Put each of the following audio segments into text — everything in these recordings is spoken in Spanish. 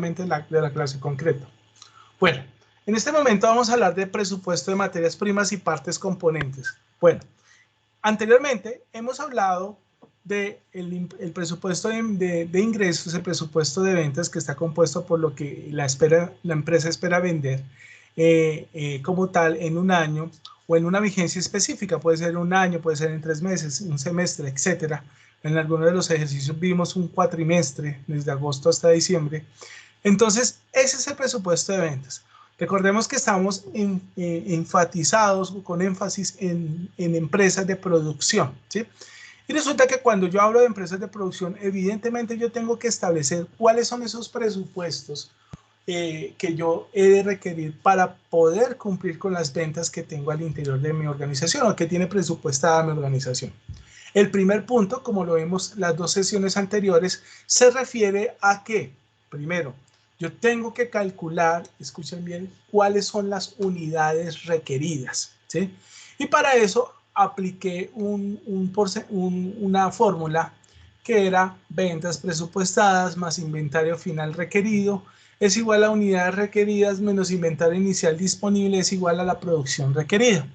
de la clase concreta. Bueno, en este momento vamos a hablar de presupuesto de materias primas y partes componentes. Bueno, anteriormente hemos hablado del el presupuesto de ingresos, el presupuesto de ventas, que está compuesto por lo que la empresa espera vender como tal en un año o en una vigencia específica. Puede ser un año, puede ser en 3 meses, un semestre, etcétera. En algunos de los ejercicios vimos un cuatrimestre, desde agosto hasta diciembre. Entonces, ese es el presupuesto de ventas. Recordemos que estamos enfatizados con énfasis en empresas de producción, ¿sí? Y resulta que cuando yo hablo de empresas de producción, evidentemente yo tengo que establecer cuáles son esos presupuestos que yo he de requerir para poder cumplir con las ventas que tengo al interior de mi organización o que tiene presupuestada mi organización. El primer punto, como lo vemos las 2 sesiones anteriores, se refiere a que, primero, yo tengo que calcular, escuchen bien, cuáles son las unidades requeridas, ¿sí? Y para eso apliqué una fórmula que era ventas presupuestadas más inventario final requerido es igual a unidades requeridas menos inventario inicial disponible es igual a la producción requerida.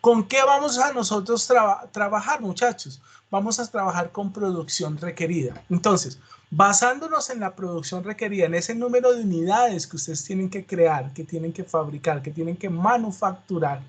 ¿Con qué vamos a nosotros trabajar, muchachos? Vamos a trabajar con producción requerida. Entonces, basándonos en la producción requerida, en ese número de unidades que ustedes tienen que crear, que tienen que fabricar, que tienen que manufacturar,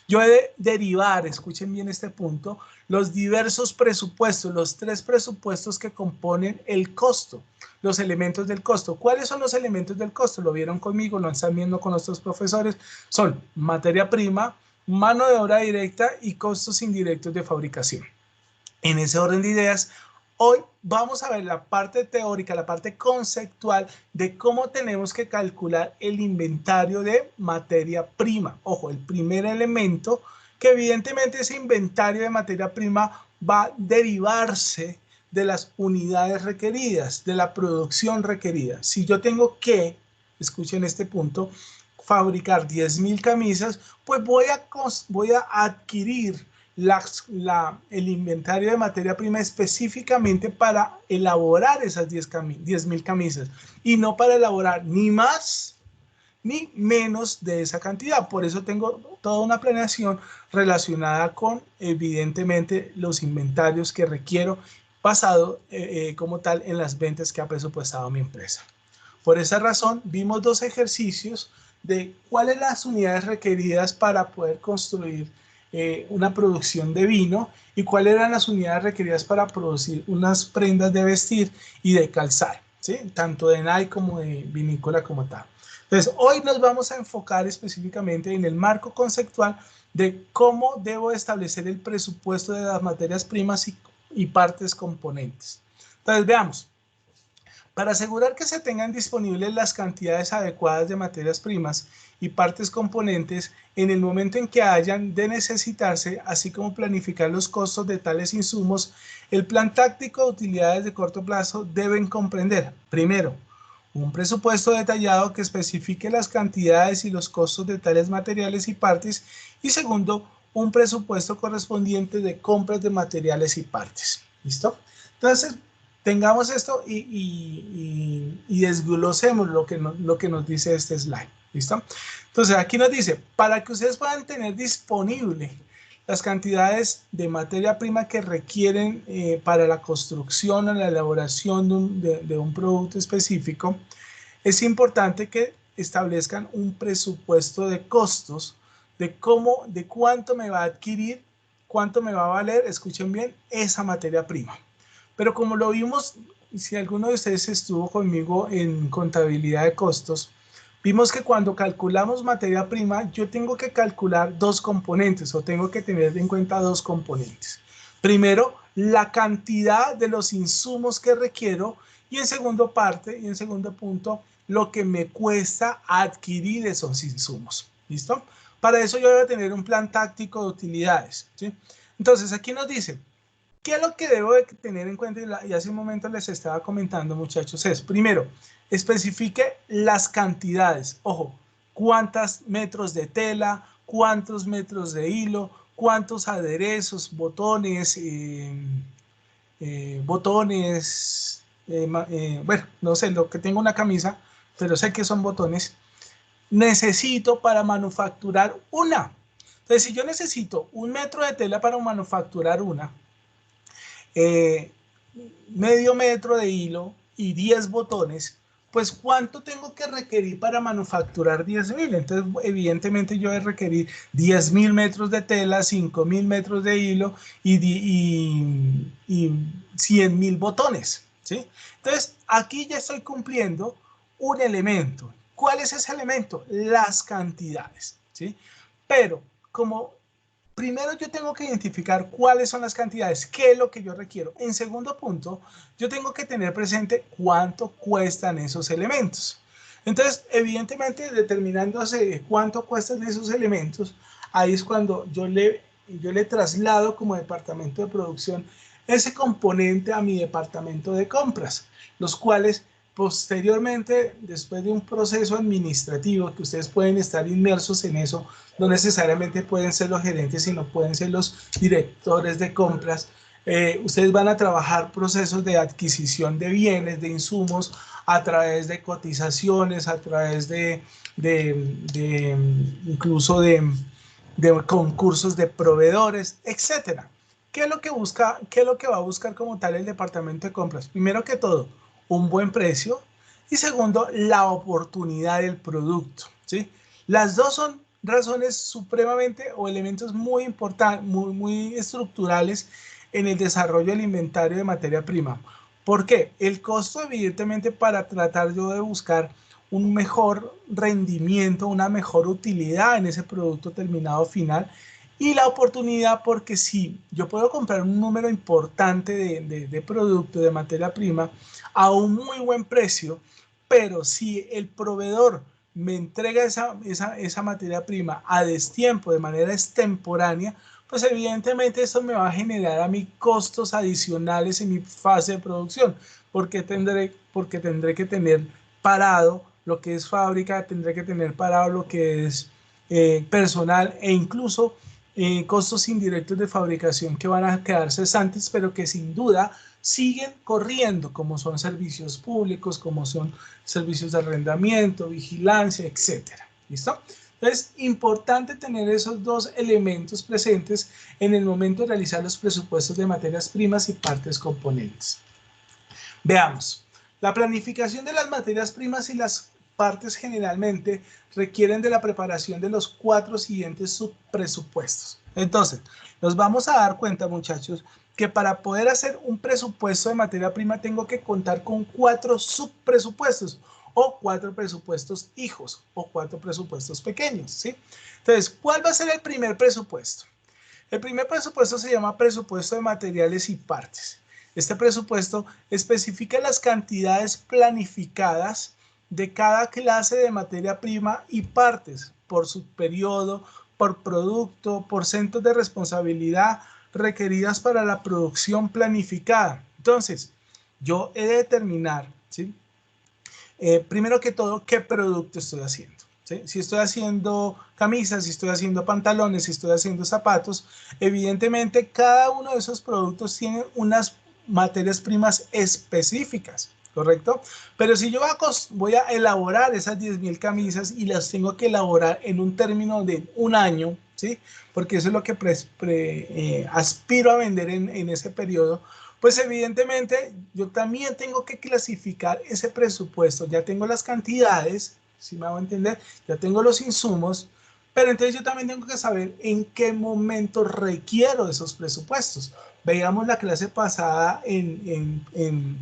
yo he de derivar, escuchen bien este punto, los diversos presupuestos, los 3 presupuestos que componen el costo, los elementos del costo. ¿Cuáles son los elementos del costo? Lo vieron conmigo, lo están viendo con nuestros profesores. Son materia prima, mano de obra directa y costos indirectos de fabricación. En ese orden de ideas, hoy vamos a ver la parte teórica, la parte conceptual de cómo tenemos que calcular el inventario de materia prima. Ojo, el primer elemento que evidentemente ese inventario de materia prima va a derivarse de las unidades requeridas, de la producción requerida. Si yo tengo que, escuchen este punto, fabricar 10,000 camisas, pues voy a adquirir el inventario de materia prima específicamente para elaborar esas 10,000 camisas y no para elaborar ni más ni menos de esa cantidad. Por eso tengo toda una planeación relacionada con, evidentemente, los inventarios que requiero basado como tal en las ventas que ha presupuestado mi empresa. Por esa razón, vimos 2 ejercicios de cuáles las unidades requeridas para poder construir una producción de vino y cuáles eran las unidades requeridas para producir unas prendas de vestir y de calzar, ¿sí? Tanto de Nike como de vinícola como tal. Entonces, hoy nos vamos a enfocar específicamente en el marco conceptual de cómo debo establecer el presupuesto de las materias primas y partes componentes. Entonces, veamos. Para asegurar que se tengan disponibles las cantidades adecuadas de materias primas y partes componentes en el momento en que hayan de necesitarse, así como planificar los costos de tales insumos, el plan táctico de utilidades de corto plazo deben comprender, primero, un presupuesto detallado que especifique las cantidades y los costos de tales materiales y partes y segundo, un presupuesto correspondiente de compras de materiales y partes. ¿Listo? Entonces, tengamos esto y desglosemos lo que nos dice este slide. ¿Listo? Entonces, aquí nos dice, para que ustedes puedan tener disponible las cantidades de materia prima que requieren para la construcción o la elaboración de un producto específico, es importante que establezcan un presupuesto de costos de cuánto me va a adquirir, cuánto me va a valer, escuchen bien, esa materia prima. Pero como lo vimos, si alguno de ustedes estuvo conmigo en contabilidad de costos, vimos que cuando calculamos materia prima, yo tengo que calcular 2 componentes o tengo que tener en cuenta 2 componentes. Primero, la cantidad de los insumos que requiero y en segundo punto, lo que me cuesta adquirir esos insumos. ¿Listo? Para eso yo voy a tener un plan táctico de utilidades, ¿sí? Entonces, aquí nos dice, ¿qué es lo que debo de tener en cuenta? Y hace un momento les estaba comentando, muchachos, es, primero, especifique las cantidades. Ojo, cuántos metros de tela, cuántos metros de hilo, cuántos aderezos, botones, bueno, no sé, lo que tenga una camisa, pero sé que son botones, necesito para manufacturar una. Entonces, si yo necesito 1 metro de tela para manufacturar una, medio metro de hilo y 10 botones, pues ¿cuánto tengo que requerir para manufacturar 10.000? Entonces, evidentemente yo voy a requerir 10.000 metros de tela, 5.000 metros de hilo y 100.000 botones, ¿sí? Entonces, aquí ya estoy cumpliendo un elemento. ¿Cuál es ese elemento? Las cantidades, ¿sí? Pero como primero yo tengo que identificar cuáles son las cantidades, qué es lo que yo requiero. En segundo punto, yo tengo que tener presente cuánto cuestan esos elementos. Entonces, evidentemente, determinándose cuánto cuestan esos elementos, ahí es cuando yo le traslado como departamento de producción ese componente a mi departamento de compras, los cuales posteriormente, después de un proceso administrativo que ustedes pueden estar inmersos en eso, no necesariamente pueden ser los gerentes, sino pueden ser los directores de compras. Ustedes van a trabajar procesos de adquisición de bienes, de insumos, a través de cotizaciones, a través de incluso de concursos de proveedores, etcétera. ¿Qué es lo que busca, qué es lo que va a buscar como tal el departamento de compras? Primero que todo, un buen precio y segundo, la oportunidad del producto, ¿sí? Las dos son razones supremamente o elementos muy importantes, muy estructurales en el desarrollo del inventario de materia prima. ¿Por qué? El costo, evidentemente, para tratar yo de buscar un mejor rendimiento, una mejor utilidad en ese producto terminado final, y la oportunidad porque si yo puedo comprar un número importante de producto, de materia prima, a un muy buen precio, pero si el proveedor me entrega esa materia prima a destiempo, de manera extemporánea, pues evidentemente esto me va a generar a mí costos adicionales en mi fase de producción, porque tendré que tener parado lo que es fábrica, tendré que tener parado lo que es personal e incluso costos indirectos de fabricación que van a quedar cesantes, pero que sin duda siguen corriendo, como son servicios públicos, como son servicios de arrendamiento, vigilancia, etcétera. ¿Listo? Entonces, importante tener esos dos elementos presentes en el momento de realizar los presupuestos de materias primas y partes componentes. Veamos. La planificación de las materias primas y las partes generalmente requieren de la preparación de los 4 siguientes subpresupuestos. Entonces, nos vamos a dar cuenta, muchachos, que para poder hacer un presupuesto de materia prima tengo que contar con 4 subpresupuestos o 4 presupuestos hijos o 4 presupuestos pequeños, ¿sí? Entonces, ¿cuál va a ser el primer presupuesto? El primer presupuesto se llama presupuesto de materiales y partes. Este presupuesto especifica las cantidades planificadas de cada clase de materia prima y partes por su periodo, por producto, por centros de responsabilidad requeridas para la producción planificada. Entonces, yo he de determinar, ¿sí? Primero que todo, qué producto estoy haciendo. ¿Sí? Si estoy haciendo camisas, si estoy haciendo pantalones, si estoy haciendo zapatos, evidentemente cada uno de esos productos tiene unas materias primas específicas, ¿correcto? Pero si yo voy a elaborar esas 10.000 camisas y las tengo que elaborar en un término de un año, ¿sí? Porque eso es lo que aspiro a vender en ese periodo, pues evidentemente yo también tengo que clasificar ese presupuesto. Ya tengo las cantidades, si me hago entender, ya tengo los insumos, pero entonces yo también tengo que saber en qué momento requiero esos presupuestos. Veíamos la clase pasada en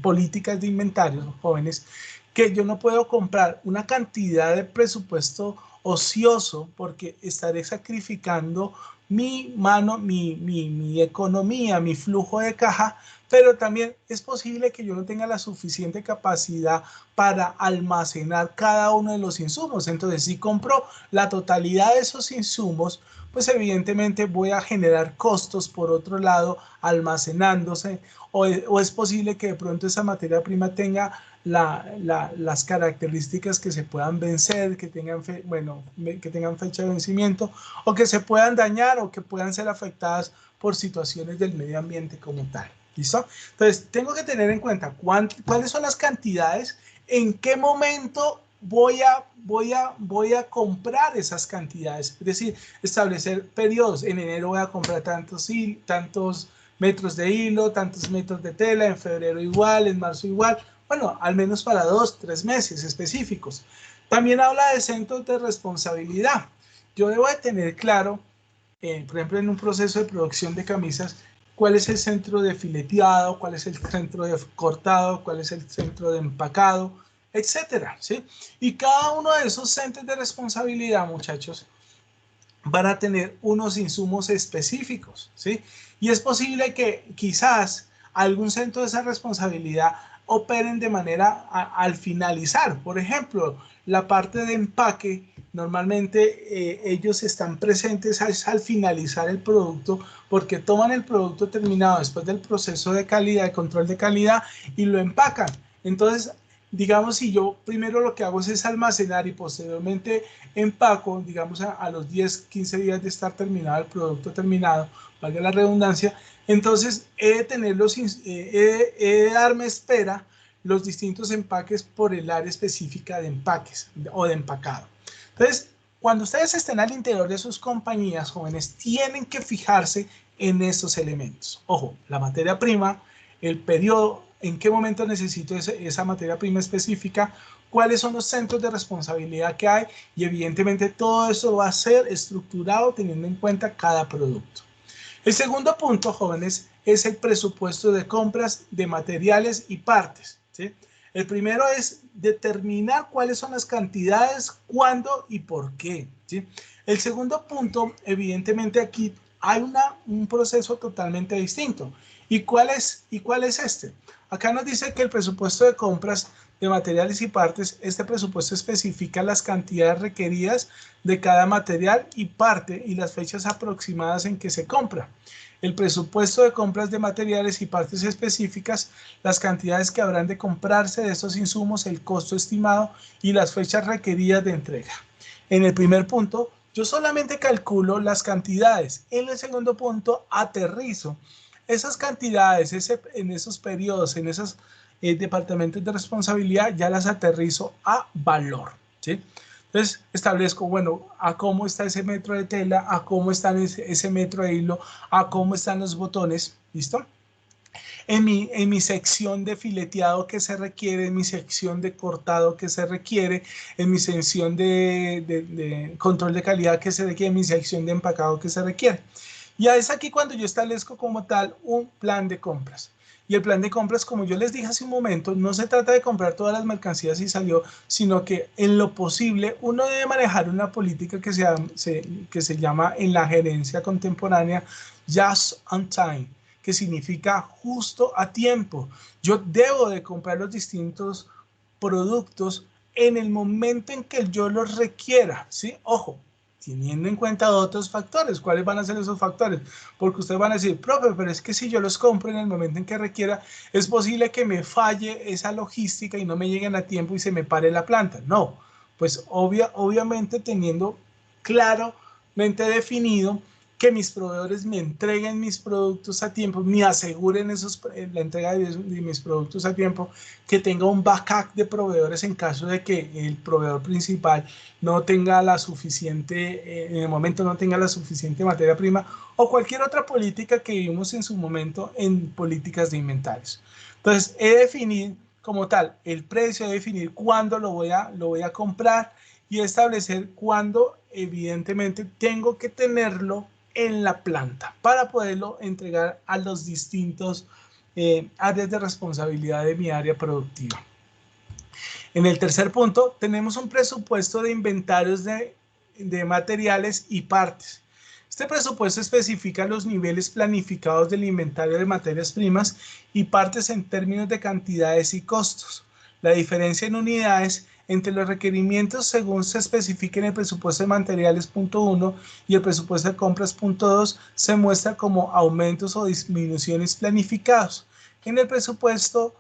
políticas de inventarios, jóvenes, que yo no puedo comprar una cantidad de presupuesto ocioso porque estaré sacrificando mi mano, mi economía, mi flujo de caja, pero también es posible que yo no tenga la suficiente capacidad para almacenar cada uno de los insumos. Entonces, si compro la totalidad de esos insumos, pues evidentemente voy a generar costos por otro lado almacenándose, o es posible que de pronto esa materia prima tenga las características que se puedan vencer, que tengan, que tengan fecha de vencimiento, o que se puedan dañar o que puedan ser afectadas por situaciones del medio ambiente como tal. ¿Listo? Entonces, tengo que tener en cuenta cuáles son las cantidades, en qué momento voy a comprar esas cantidades. Es decir, establecer periodos. En enero voy a comprar tantos metros de hilo, tantos metros de tela, en febrero igual, en marzo igual. Bueno, al menos para 2, 3 meses específicos. También habla de centros de responsabilidad. Yo debo de tener claro, por ejemplo, en un proceso de producción de camisas, cuál es el centro de fileteado, cuál es el centro de cortado, cuál es el centro de empacado, etcétera, ¿sí? Y cada uno de esos centros de responsabilidad, muchachos, van a tener unos insumos específicos, ¿sí? Y es posible que quizás algún centro de esa responsabilidad operen de manera al finalizar. Por ejemplo, la parte de empaque, normalmente ellos están presentes al finalizar el producto porque toman el producto terminado después del proceso de calidad, de control de calidad y lo empacan. Entonces, digamos, si yo primero lo que hago es almacenar y posteriormente empaco, digamos, a los 10, 15 días de estar terminado el producto terminado, valga la redundancia, entonces he de darme espera los distintos empaques por el área específica de empaques o de empacado. Entonces, cuando ustedes estén al interior de sus compañías, jóvenes, tienen que fijarse en esos elementos. Ojo, la materia prima, el periodo, en qué momento necesito esa materia prima específica, cuáles son los centros de responsabilidad que hay y evidentemente todo eso va a ser estructurado teniendo en cuenta cada producto. El segundo punto, jóvenes, es el presupuesto de compras de materiales y partes, ¿sí? El primero es determinar cuáles son las cantidades, cuándo y por qué, ¿sí? El segundo punto, evidentemente aquí hay un proceso totalmente distinto. ¿Y cuál es este? Acá nos dice que el presupuesto de compras de materiales y partes, este presupuesto especifica las cantidades requeridas de cada material y parte y las fechas aproximadas en que se compra. El presupuesto de compras de materiales y partes específicas, las cantidades que habrán de comprarse de estos insumos, el costo estimado y las fechas requeridas de entrega. En el primer punto, yo solamente calculo las cantidades. En el segundo punto, aterrizo esas cantidades, en esos periodos, en esos departamentos de responsabilidad, ya las aterrizo a valor, ¿sí? Entonces establezco, bueno, a cómo está ese metro de tela, a cómo está ese metro de hilo, a cómo están los botones, ¿listo? En mi sección de fileteado que se requiere, en mi sección de cortado que se requiere, en mi sección de control de calidad que se requiere, en mi sección de empacado que se requiere. Y es aquí cuando yo establezco como tal un plan de compras. Y el plan de compras, como yo les dije hace un momento, no se trata de comprar todas las mercancías y salió, sino que en lo posible uno debe manejar una política que se llama en la gerencia contemporánea just on time, que significa justo a tiempo. Yo debo de comprar los distintos productos en el momento en que yo los requiera, ¿sí? Ojo, teniendo en cuenta otros factores. ¿Cuáles van a ser esos factores? Porque ustedes van a decir, profe, pero es que si yo los compro en el momento en que requiera, es posible que me falle esa logística y no me lleguen a tiempo y se me pare la planta. No, pues obviamente teniendo claramente definido que mis proveedores me entreguen mis productos a tiempo, me aseguren la entrega de mis productos a tiempo, que tenga un backup de proveedores en caso de que el proveedor principal no tenga la suficiente, en el momento no tenga la suficiente materia prima o cualquier otra política que vimos en su momento en políticas de inventarios. Entonces, he de definir como tal el precio, he de definir cuándo lo voy a comprar y establecer cuándo evidentemente tengo que tenerlo en la planta para poderlo entregar a los distintos áreas de responsabilidad de mi área productiva. En el tercer punto, tenemos un presupuesto de inventarios de materiales y partes. Este presupuesto especifica los niveles planificados del inventario de materias primas y partes en términos de cantidades y costos. La diferencia en unidades entre los requerimientos según se especifica en el presupuesto de materiales punto 1 y el presupuesto de compras punto 2 se muestra como aumentos o disminuciones planificados en el presupuesto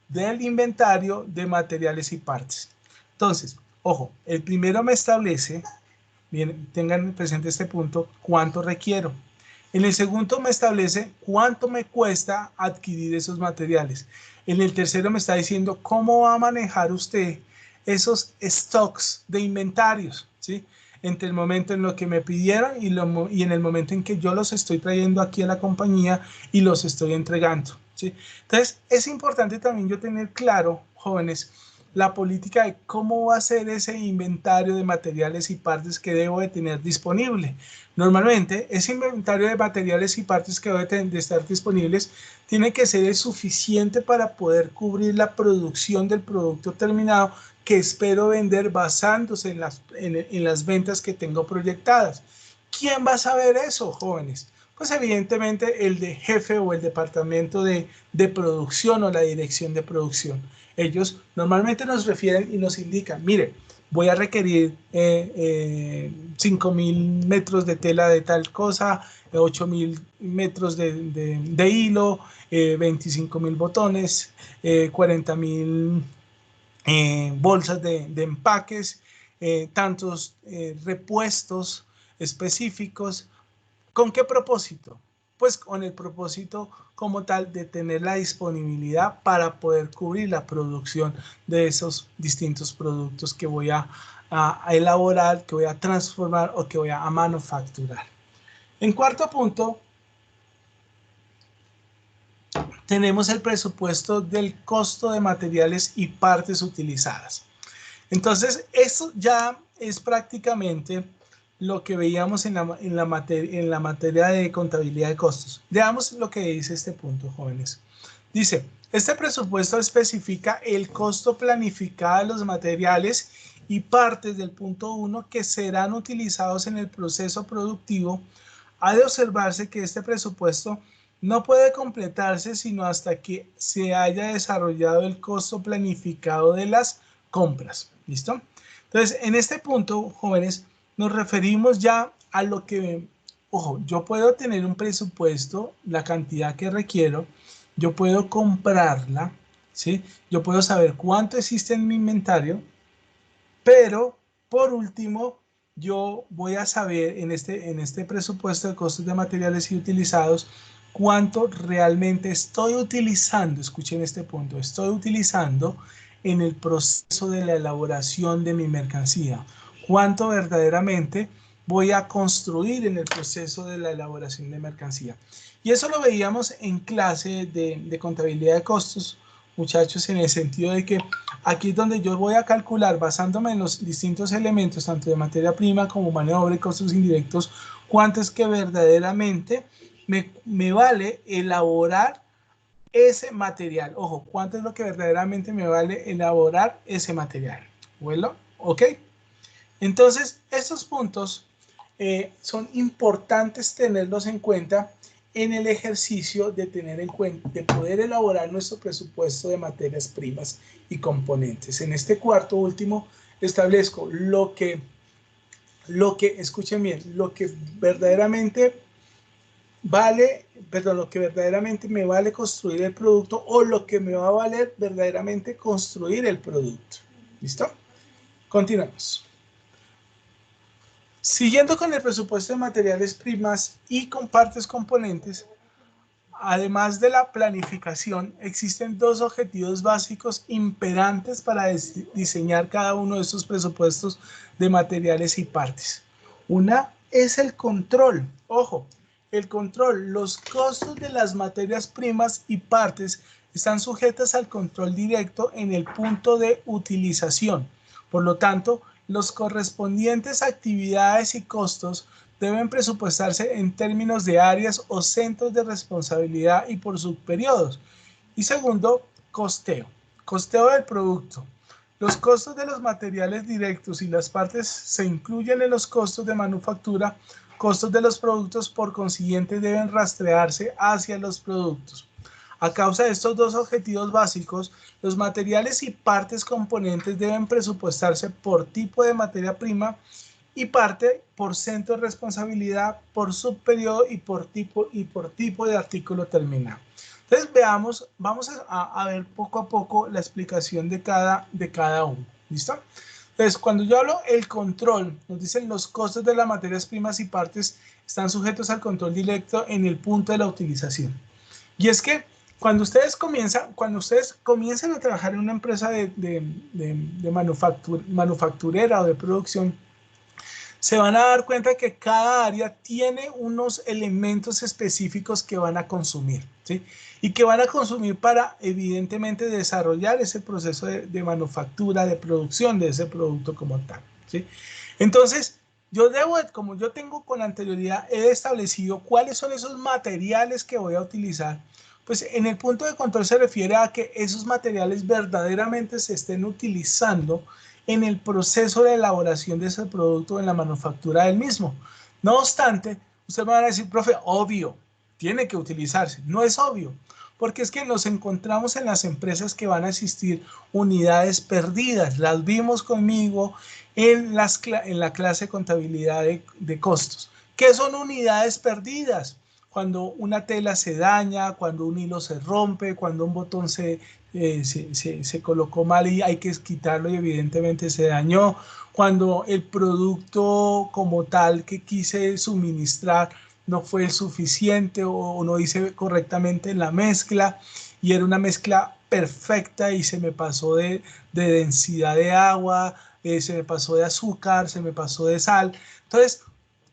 del inventario de materiales y partes. Entonces, ojo, el primero me establece, bien, tengan presente este punto, cuánto requiero. En el segundo me establece cuánto me cuesta adquirir esos materiales. En el tercero me está diciendo cómo va a manejar usted esos stocks de inventarios, ¿sí? Entre el momento en lo que me pidieron y en el momento en que yo los estoy trayendo aquí a la compañía y los estoy entregando, ¿sí? Entonces, es importante también yo tener claro, jóvenes, la política de cómo va a ser ese inventario de materiales y partes que debo de tener disponible. Normalmente, ese inventario de materiales y partes que deben de estar disponibles tiene que ser suficiente para poder cubrir la producción del producto terminado que espero vender basándose en las ventas que tengo proyectadas. ¿Quién va a saber eso, jóvenes? Pues evidentemente el de jefe o el departamento de producción o la dirección de producción. Ellos normalmente nos refieren y nos indican, mire, voy a requerir 5.000 metros de tela de tal cosa, 8.000 metros de hilo, 25.000 botones, 40.000 bolsas de empaques, tantos repuestos específicos. ¿Con qué propósito? Pues con el propósito como tal de tener la disponibilidad para poder cubrir la producción de esos distintos productos que voy a elaborar, que voy a transformar o que voy a manufacturar. En cuarto punto, tenemos el presupuesto del costo de materiales y partes utilizadas. Entonces, esto ya es prácticamente lo que veíamos en la materia de contabilidad de costos. Veamos lo que dice este punto, jóvenes. Dice, este presupuesto especifica el costo planificado de los materiales y partes del punto 1 que serán utilizados en el proceso productivo. Ha de observarse que este presupuesto no puede completarse sino hasta que se haya desarrollado el costo planificado de las compras. ¿Listo? Entonces, en este punto, jóvenes, nos referimos ya a lo que, ojo, yo puedo tener un presupuesto, la cantidad que requiero, yo puedo comprarla, ¿sí? Yo puedo saber cuánto existe en mi inventario, pero por último, yo voy a saber en este presupuesto de costos de materiales y utilizados cuánto realmente estoy utilizando, escuchen este punto, estoy utilizando en el proceso de la elaboración de mi mercancía, cuánto verdaderamente voy a construir en el proceso de la elaboración de mercancía. Y eso lo veíamos en clase de contabilidad de costos, muchachos, en el sentido de que aquí es donde yo voy a calcular, basándome en los distintos elementos, tanto de materia prima como mano de obra y costos indirectos, cuánto es que verdaderamente me vale elaborar ese material. Ojo, cuánto es lo que verdaderamente me vale elaborar ese material. Bueno, ok. Entonces, estos puntos son importantes tenerlos en cuenta en el ejercicio de tener en cuenta, de poder elaborar nuestro presupuesto de materias primas y componentes. En este cuarto último establezco lo que escuchen bien, lo que verdaderamente vale, perdón, lo que verdaderamente me vale construir el producto o lo que me va a valer verdaderamente construir el producto. ¿Listo? Continuamos. Siguiendo con el presupuesto de materiales primas y con partes componentes, además de la planificación, existen dos objetivos básicos imperantes para diseñar cada uno de estos presupuestos de materiales y partes. Una es el control. Ojo, el control. Los costos de las materias primas y partes están sujetas al control directo en el punto de utilización. Por lo tanto, los correspondientes actividades y costos deben presupuestarse en términos de áreas o centros de responsabilidad y por subperiodos. Y segundo, costeo. Costeo del producto. Los costos de los materiales directos y las partes se incluyen en los costos de manufactura. Costos de los productos, por consiguiente, deben rastrearse hacia los productos. A causa de estos dos objetivos básicos, los materiales y partes componentes deben presupuestarse por tipo de materia prima y parte, por centro de responsabilidad, por subperiodo y por tipo de artículo terminado. Entonces veamos, vamos a ver poco a poco la explicación de cada uno. ¿Listo? Entonces, cuando yo hablo el control, nos dicen los costos de las materias primas y partes están sujetos al control directo en el punto de la utilización. Y es que Cuando ustedes comiencen a trabajar en una empresa de manufacturera o de producción, se van a dar cuenta que cada área tiene unos elementos específicos que van a consumir, ¿sí? Y que van a consumir para, evidentemente, desarrollar ese proceso de manufactura, de producción de ese producto como tal, ¿sí? Entonces, como yo tengo con anterioridad, he establecido cuáles son esos materiales que voy a utilizar. Pues en el punto de control se refiere a que esos materiales verdaderamente se estén utilizando en el proceso de elaboración de ese producto, en la manufactura del mismo. No obstante, ustedes me van a decir, profe, obvio, tiene que utilizarse. No es obvio, porque es que nos encontramos en las empresas que van a existir unidades perdidas. Las vimos conmigo en la clase de contabilidad de costos. ¿Qué son unidades perdidas? Cuando una tela se daña, cuando un hilo se rompe, cuando un botón se colocó mal y hay que quitarlo y evidentemente se dañó, cuando el producto como tal que quise suministrar no fue suficiente o no hice correctamente la mezcla y era una mezcla perfecta y se me pasó de densidad de agua, se me pasó de azúcar, se me pasó de sal. Entonces,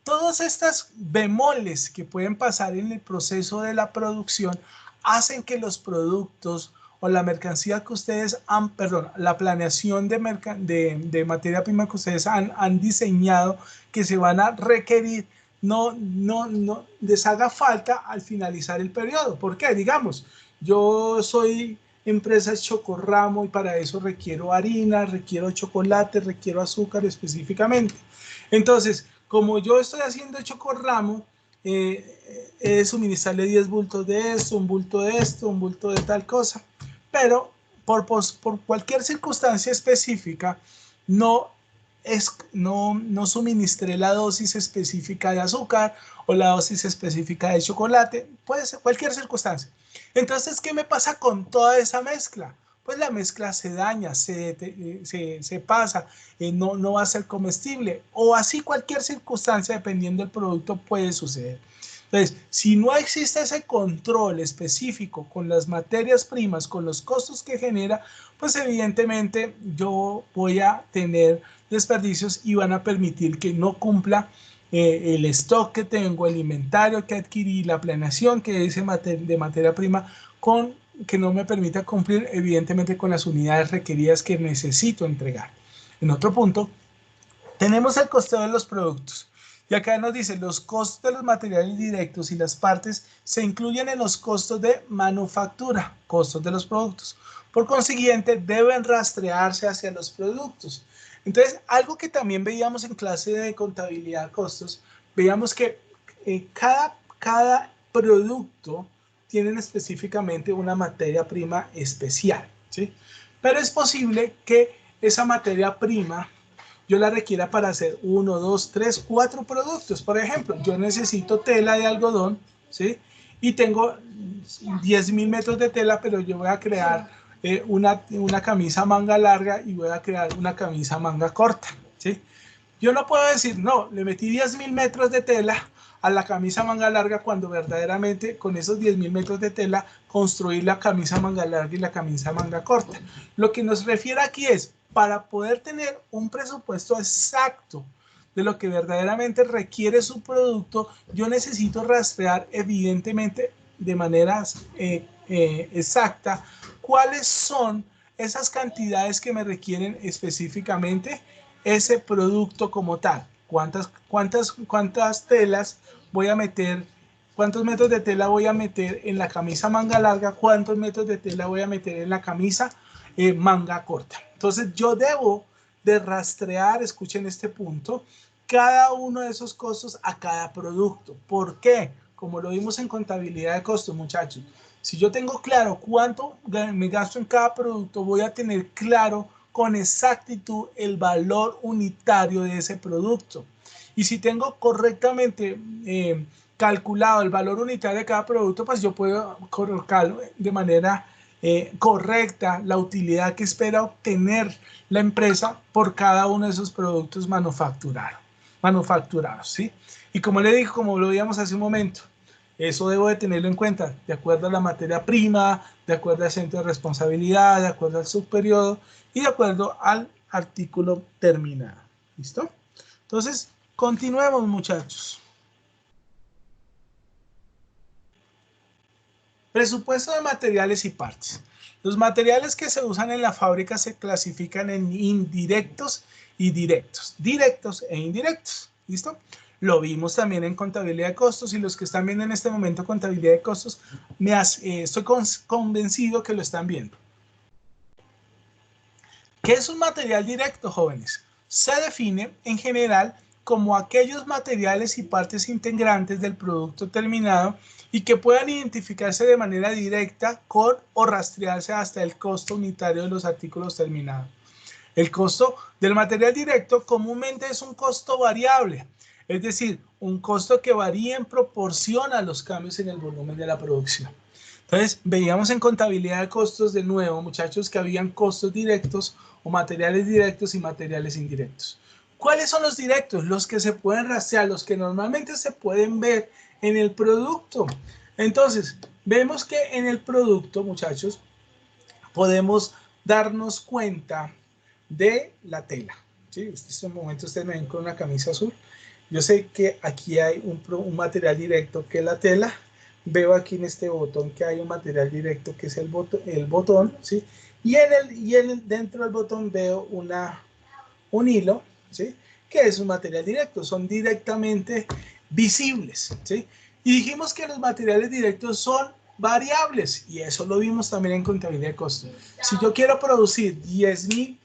todas estas bemoles que pueden pasar en el proceso de la producción hacen que los productos o la mercancía que ustedes han, perdón, la planeación de materia prima que ustedes han diseñado, que se van a requerir, no les haga falta al finalizar el periodo. ¿Por qué? Digamos, yo soy empresa Chocorramo y para eso requiero harina, requiero chocolate, requiero azúcar específicamente. Entonces, como yo estoy haciendo Chocorramo, suministrarle 10 bultos de esto, un bulto de esto, un bulto de tal cosa, pero por cualquier circunstancia específica no suministré la dosis específica de azúcar o la dosis específica de chocolate, puede ser cualquier circunstancia. Entonces, ¿qué me pasa con toda esa mezcla? Pues la mezcla se daña, se pasa, no va a ser comestible o así cualquier circunstancia dependiendo del producto puede suceder. Entonces, si no existe ese control específico con las materias primas, con los costos que genera, pues evidentemente yo voy a tener desperdicios y van a permitir que no cumpla el stock que tengo, el inventario que adquirí, la planeación que hice de materia prima, que no me permita cumplir evidentemente con las unidades requeridas que necesito entregar. En otro punto, tenemos el costeo de los productos. Y acá nos dice, los costos de los materiales directos y las partes se incluyen en los costos de manufactura, costos de los productos. Por consiguiente, deben rastrearse hacia los productos. Entonces, algo que también veíamos en clase de contabilidad de costos, veíamos que cada producto tiene específicamente una materia prima especial, ¿sí? Pero es posible que esa materia prima yo la requiera para hacer 1, 2, 3, 4 productos. Por ejemplo, yo necesito tela de algodón, ¿sí? Y tengo 10.000 metros de tela, pero yo voy a crear una camisa manga larga y voy a crear una camisa manga corta, ¿sí? Yo no puedo decir, no, le metí 10.000 metros de tela a la camisa manga larga cuando verdaderamente con esos 10.000 metros de tela construir la camisa manga larga y la camisa manga corta. Lo que nos refiere aquí es, para poder tener un presupuesto exacto de lo que verdaderamente requiere su producto, yo necesito rastrear evidentemente de manera exacta cuáles son esas cantidades que me requieren específicamente ese producto como tal. ¿Cuántas telas voy a meter? ¿Cuántos metros de tela voy a meter en la camisa manga larga? ¿Cuántos metros de tela voy a meter en la camisa manga corta? Entonces yo debo de rastrear, escuchen este punto, cada uno de esos costos a cada producto. ¿Por qué? Como lo vimos en contabilidad de costos, muchachos. Si yo tengo claro cuánto me gasto en cada producto, voy a tener claro con exactitud el valor unitario de ese producto. Y si tengo correctamente calculado el valor unitario de cada producto, pues yo puedo colocar de manera correcta la utilidad que espera obtener la empresa por cada uno de esos productos manufacturados, ¿sí? Y como le digo, como lo veíamos hace un momento, Eso debo de tenerlo en cuenta, de acuerdo a la materia prima, de acuerdo al centro de responsabilidad, de acuerdo al subperiodo y de acuerdo al artículo terminado. ¿Listo? Entonces, continuemos, muchachos. Presupuesto de materiales y partes. Los materiales que se usan en la fábrica se clasifican en indirectos y directos. Directos e indirectos. ¿Listo? Lo vimos también en contabilidad de costos y los que están viendo en este momento contabilidad de costos, estoy convencido que lo están viendo. ¿Qué es un material directo, jóvenes? Se define en general como aquellos materiales y partes integrantes del producto terminado y que puedan identificarse de manera directa con o rastrearse hasta el costo unitario de los artículos terminados. El costo del material directo comúnmente es un costo variable, es decir, un costo que varía en proporción a los cambios en el volumen de la producción. Entonces, veíamos en contabilidad de costos de nuevo, muchachos, que habían costos directos o materiales directos y materiales indirectos. ¿Cuáles son los directos? Los que se pueden rastrear, los que normalmente se pueden ver en el producto. Entonces, vemos que en el producto, muchachos, podemos darnos cuenta de la tela. ¿Sí? En este momento ustedes me ven con una camisa azul. Yo sé que aquí hay un material directo que es la tela. Veo aquí en este botón que hay un material directo que es el botón, ¿sí? Y dentro del botón veo un hilo, ¿sí? Que es un material directo, son directamente visibles, ¿sí? Y dijimos que los materiales directos son variables y eso lo vimos también en contabilidad de costos. Si yo quiero producir 10,000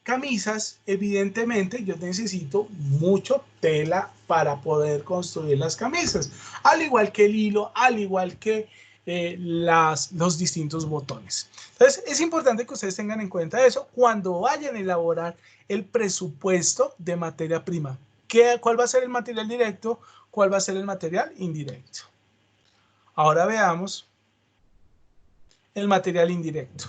camisas, evidentemente yo necesito mucho tela para poder construir las camisas, al igual que el hilo, al igual que los distintos botones. Entonces es importante que ustedes tengan en cuenta eso cuando vayan a elaborar el presupuesto de materia prima. ¿Cuál va a ser el material directo? ¿Cuál va a ser el material indirecto? Ahora veamos el material indirecto.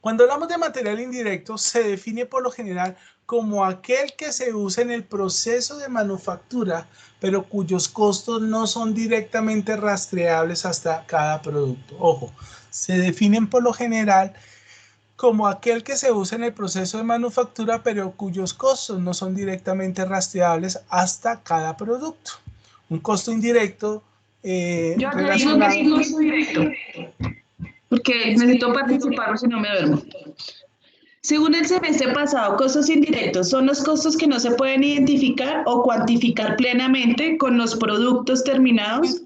Cuando hablamos de material indirecto, se define por lo general como aquel que se usa en el proceso de manufactura, pero cuyos costos no son directamente rastreables hasta cada producto. Ojo, se definen por lo general como aquel que se usa en el proceso de manufactura, pero cuyos costos no son directamente rastreables hasta cada producto. Un costo indirecto Yo te digo que es un costo directo, porque necesito participar o si no me duermo. Según el semestre pasado, costos indirectos son los costos que no se pueden identificar o cuantificar plenamente con los productos terminados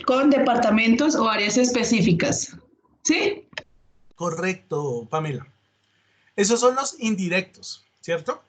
con departamentos o áreas específicas. ¿Sí? Correcto, Pamela. Esos son los indirectos, ¿cierto?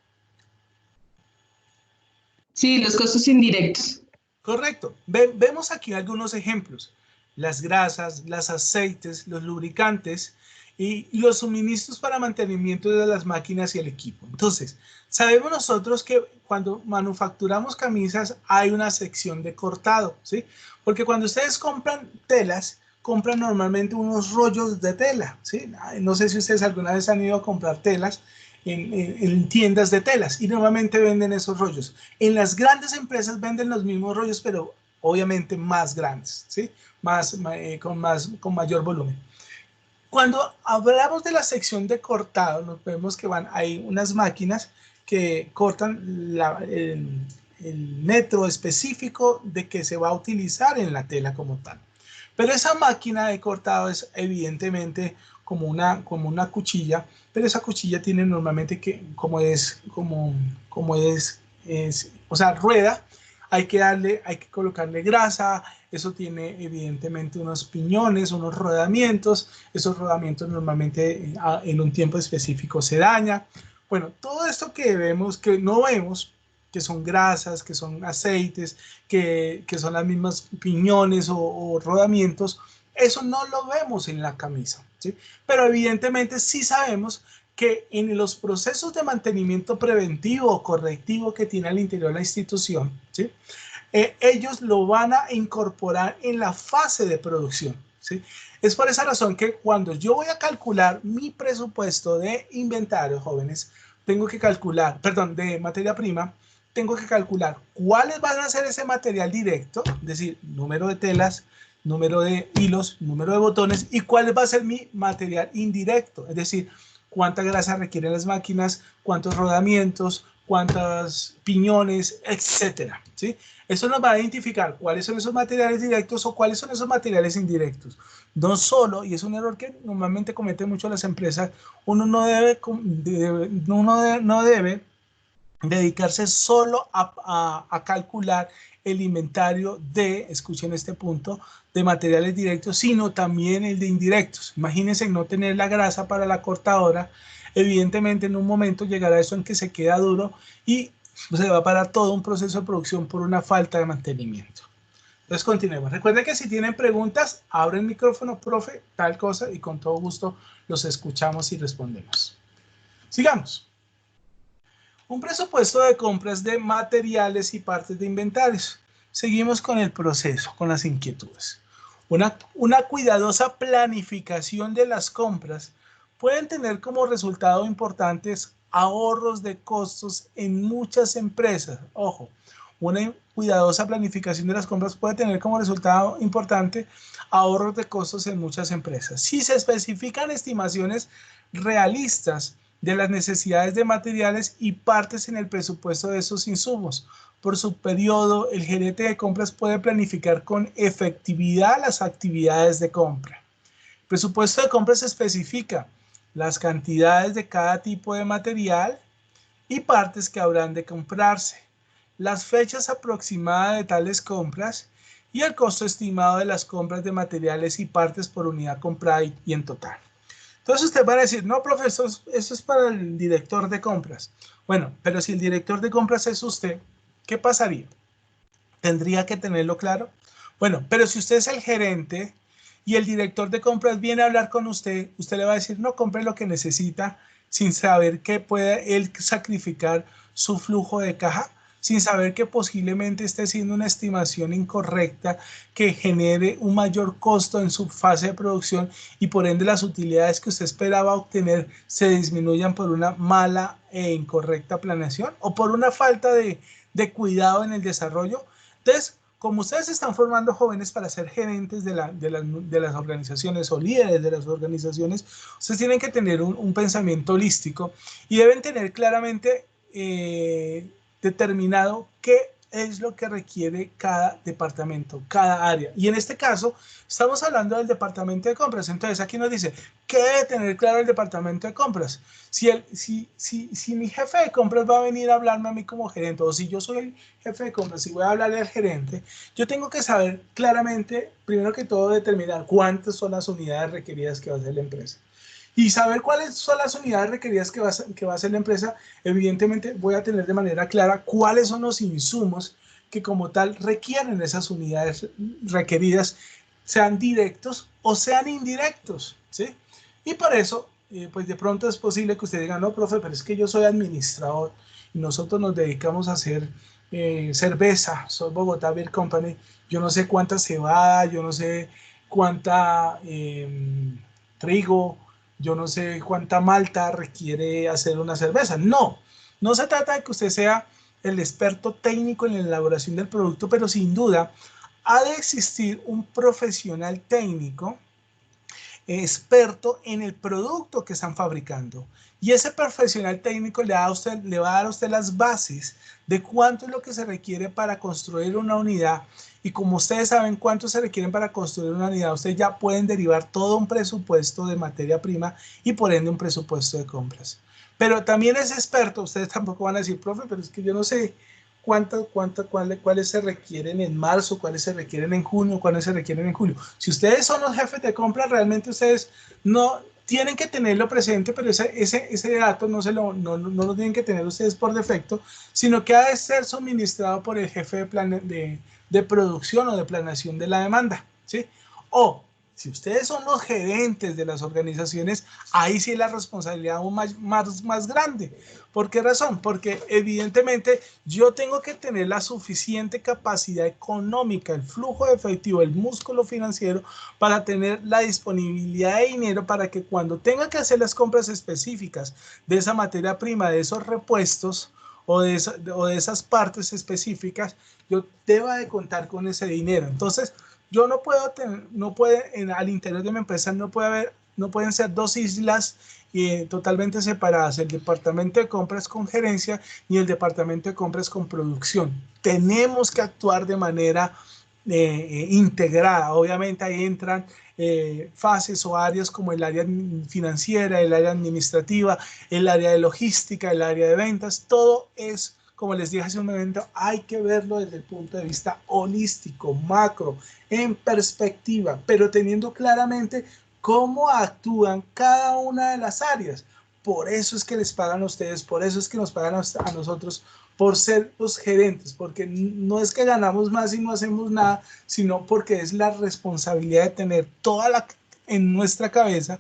Sí, los costos indirectos. Correcto. Vemos aquí algunos ejemplos. Las grasas, los aceites, los lubricantes y los suministros para mantenimiento de las máquinas y el equipo. Entonces, sabemos nosotros que cuando manufacturamos camisas hay una sección de cortado, ¿sí? Porque cuando ustedes compran telas, compran normalmente unos rollos de tela, ¿sí? No sé si ustedes alguna vez han ido a comprar telas en tiendas de telas y normalmente venden esos rollos. En las grandes empresas venden los mismos rollos, pero obviamente más grandes, ¿sí? Con mayor volumen. Cuando hablamos de la sección de cortado, nos vemos que hay unas máquinas que cortan el metro específico de que se va a utilizar en la tela como tal. Pero esa máquina de cortado es evidentemente como una cuchilla, pero esa cuchilla tiene normalmente o sea, rueda, hay que colocarle grasa, eso tiene evidentemente unos piñones, unos rodamientos, esos rodamientos normalmente en un tiempo específico se daña. Bueno, todo esto que vemos, que no vemos, que son grasas, que son aceites, que son las mismas piñones o rodamientos, eso no lo vemos en la camisa, ¿sí? Pero evidentemente sí sabemos que en los procesos de mantenimiento preventivo o correctivo que tiene al interior de la institución, ¿sí? Ellos lo van a incorporar en la fase de producción, ¿sí? Es por esa razón que cuando yo voy a calcular mi presupuesto de inventario, jóvenes, tengo que calcular, perdón, de materia prima, tengo que calcular cuáles van a ser ese material directo, es decir, número de telas, número de hilos, número de botones, y cuál va a ser mi material indirecto, es decir, cuánta grasa requieren las máquinas, cuántos rodamientos, cuántos piñones, etcétera, ¿sí? Eso nos va a identificar cuáles son esos materiales directos o cuáles son esos materiales indirectos. No solo, y es un error que normalmente cometen mucho las empresas, uno no debe dedicarse solo a calcular el inventario de, escuchen este punto, de materiales directos, sino también el de indirectos. Imagínense no tener la grasa para la cortadora, evidentemente en un momento llegará eso en que se queda duro y se va a parar todo un proceso de producción por una falta de mantenimiento. Entonces continuemos. Recuerden que si tienen preguntas, abren el micrófono, profe, tal cosa, y con todo gusto los escuchamos y respondemos. Sigamos. Un presupuesto de compras de materiales y partes de inventarios. Seguimos con el proceso, con las inquietudes. Una cuidadosa planificación de las compras pueden tener como resultado importantes ahorros de costos en muchas empresas. Ojo, una cuidadosa planificación de las compras puede tener como resultado importante ahorros de costos en muchas empresas. Si se especifican estimaciones realistas de las necesidades de materiales y partes en el presupuesto de esos insumos. Por su periodo, el gerente de compras puede planificar con efectividad las actividades de compra. El presupuesto de compras especifica las cantidades de cada tipo de material y partes que habrán de comprarse, las fechas aproximadas de tales compras y el costo estimado de las compras de materiales y partes por unidad comprada y en total. Entonces usted va a decir, no, profesor, eso es para el director de compras. Bueno, pero si el director de compras es usted, ¿qué pasaría? ¿Tendría que tenerlo claro? Bueno, pero si usted es el gerente y el director de compras viene a hablar con usted, usted le va a decir, no, compre lo que necesita sin saber que puede él sacrificar su flujo de caja, sin saber que posiblemente esté haciendo una estimación incorrecta que genere un mayor costo en su fase de producción y por ende las utilidades que usted esperaba obtener se disminuyan por una mala e incorrecta planeación o por una falta de cuidado en el desarrollo. Entonces, como ustedes están formando jóvenes para ser gerentes de las organizaciones o líderes de las organizaciones, ustedes tienen que tener un pensamiento holístico y deben tener claramente determinado qué es lo que requiere cada departamento, cada área. Y en este caso, estamos hablando del departamento de compras. Entonces, aquí nos dice, ¿qué debe tener claro el departamento de compras? Si mi jefe de compras va a venir a hablarme a mí como gerente, o si yo soy el jefe de compras y voy a hablarle al gerente, yo tengo que saber claramente, primero que todo, determinar cuántas son las unidades requeridas que va a hacer la empresa. Y saber cuáles son las unidades requeridas que va a hacer la empresa, evidentemente voy a tener de manera clara cuáles son los insumos que como tal requieren esas unidades requeridas, sean directos o sean indirectos, ¿sí? Y por eso, pues de pronto es posible que usted diga, no, profe, pero es que yo soy administrador y nosotros nos dedicamos a hacer cerveza, soy Bogotá Beer Company, yo no sé cuánta cebada, yo no sé cuánta trigo, yo no sé cuánta malta requiere hacer una cerveza. No, no se trata de que usted sea el experto técnico en la elaboración del producto, pero sin duda ha de existir un profesional técnico experto en el producto que están fabricando. Y ese profesional técnico le va a dar a usted las bases de cuánto es lo que se requiere para construir una unidad. Y como ustedes saben cuánto se requieren para construir una unidad, ustedes ya pueden derivar todo un presupuesto de materia prima y por ende un presupuesto de compras. Pero también es experto, ustedes tampoco van a decir, profe, pero es que yo no sé cuáles se requieren en marzo, cuáles se requieren en junio, cuáles se requieren en julio. Si ustedes son los jefes de compra, realmente ustedes no tienen que tenerlo presente, pero ese dato no lo tienen que tener ustedes por defecto, sino que ha de ser suministrado por el jefe de producción o de planeación de la demanda, ¿sí? O si ustedes son los gerentes de las organizaciones, ahí sí es la responsabilidad aún más grande. ¿Por qué razón? Porque evidentemente yo tengo que tener la suficiente capacidad económica, el flujo de efectivo, el músculo financiero para tener la disponibilidad de dinero para que cuando tenga que hacer las compras específicas de esa materia prima, de esos repuestos o de esas partes específicas, yo deba de contar con ese dinero. Entonces, yo no puedo tener, al interior de mi empresa no pueden ser dos islas totalmente separadas, el departamento de compras con gerencia y el departamento de compras con producción. Tenemos que actuar de manera integrada. Obviamente ahí entran fases o áreas como el área financiera, el área administrativa, el área de logística, el área de ventas. Todo es, como les dije hace un momento, hay que verlo desde el punto de vista holístico, macro, en perspectiva, pero teniendo claramente cómo actúan cada una de las áreas. Por eso es que les pagan a ustedes, por eso es que nos pagan a nosotros, por ser los gerentes, porque no es que ganamos más y no hacemos nada, sino porque es la responsabilidad de tener en nuestra cabeza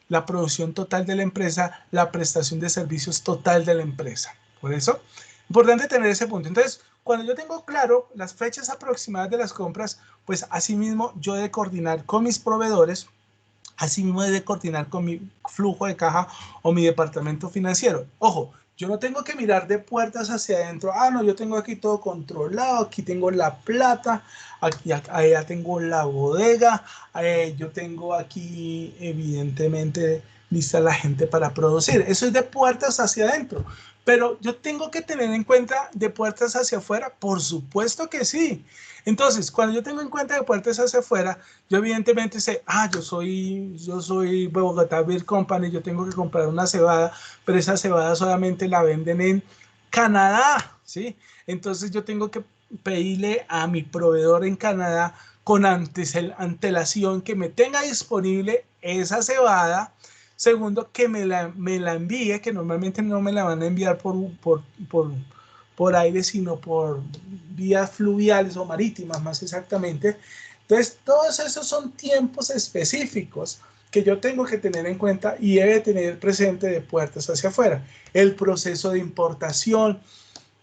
la producción total de la empresa, la prestación de servicios total de la empresa. Por eso, importante tener ese punto. Entonces, cuando yo tengo claro las fechas aproximadas de las compras, pues asimismo yo he de coordinar con mis proveedores, asimismo he de coordinar con mi flujo de caja o mi departamento financiero. Ojo, yo no tengo que mirar de puertas hacia adentro. Ah, no, yo tengo aquí todo controlado. Aquí tengo la plata. Aquí, allá tengo la bodega. Yo tengo aquí, evidentemente, lista la gente para producir. Eso es de puertas hacia adentro. Pero yo tengo que tener en cuenta de puertas hacia afuera. Por supuesto que sí. Entonces, cuando yo tengo en cuenta de puertas hacia afuera, yo evidentemente sé, yo soy Bogotá Beer Company, yo tengo que comprar una cebada, pero esa cebada solamente la venden en Canadá, ¿sí? Entonces yo tengo que pedirle a mi proveedor en Canadá con antelación que me tenga disponible esa cebada. Segundo, que me la envíe, que normalmente no me la van a enviar por aire, sino por vías fluviales o marítimas, más exactamente. Entonces, todos esos son tiempos específicos que yo tengo que tener en cuenta y debe tener presente de puertas hacia afuera. El proceso de importación.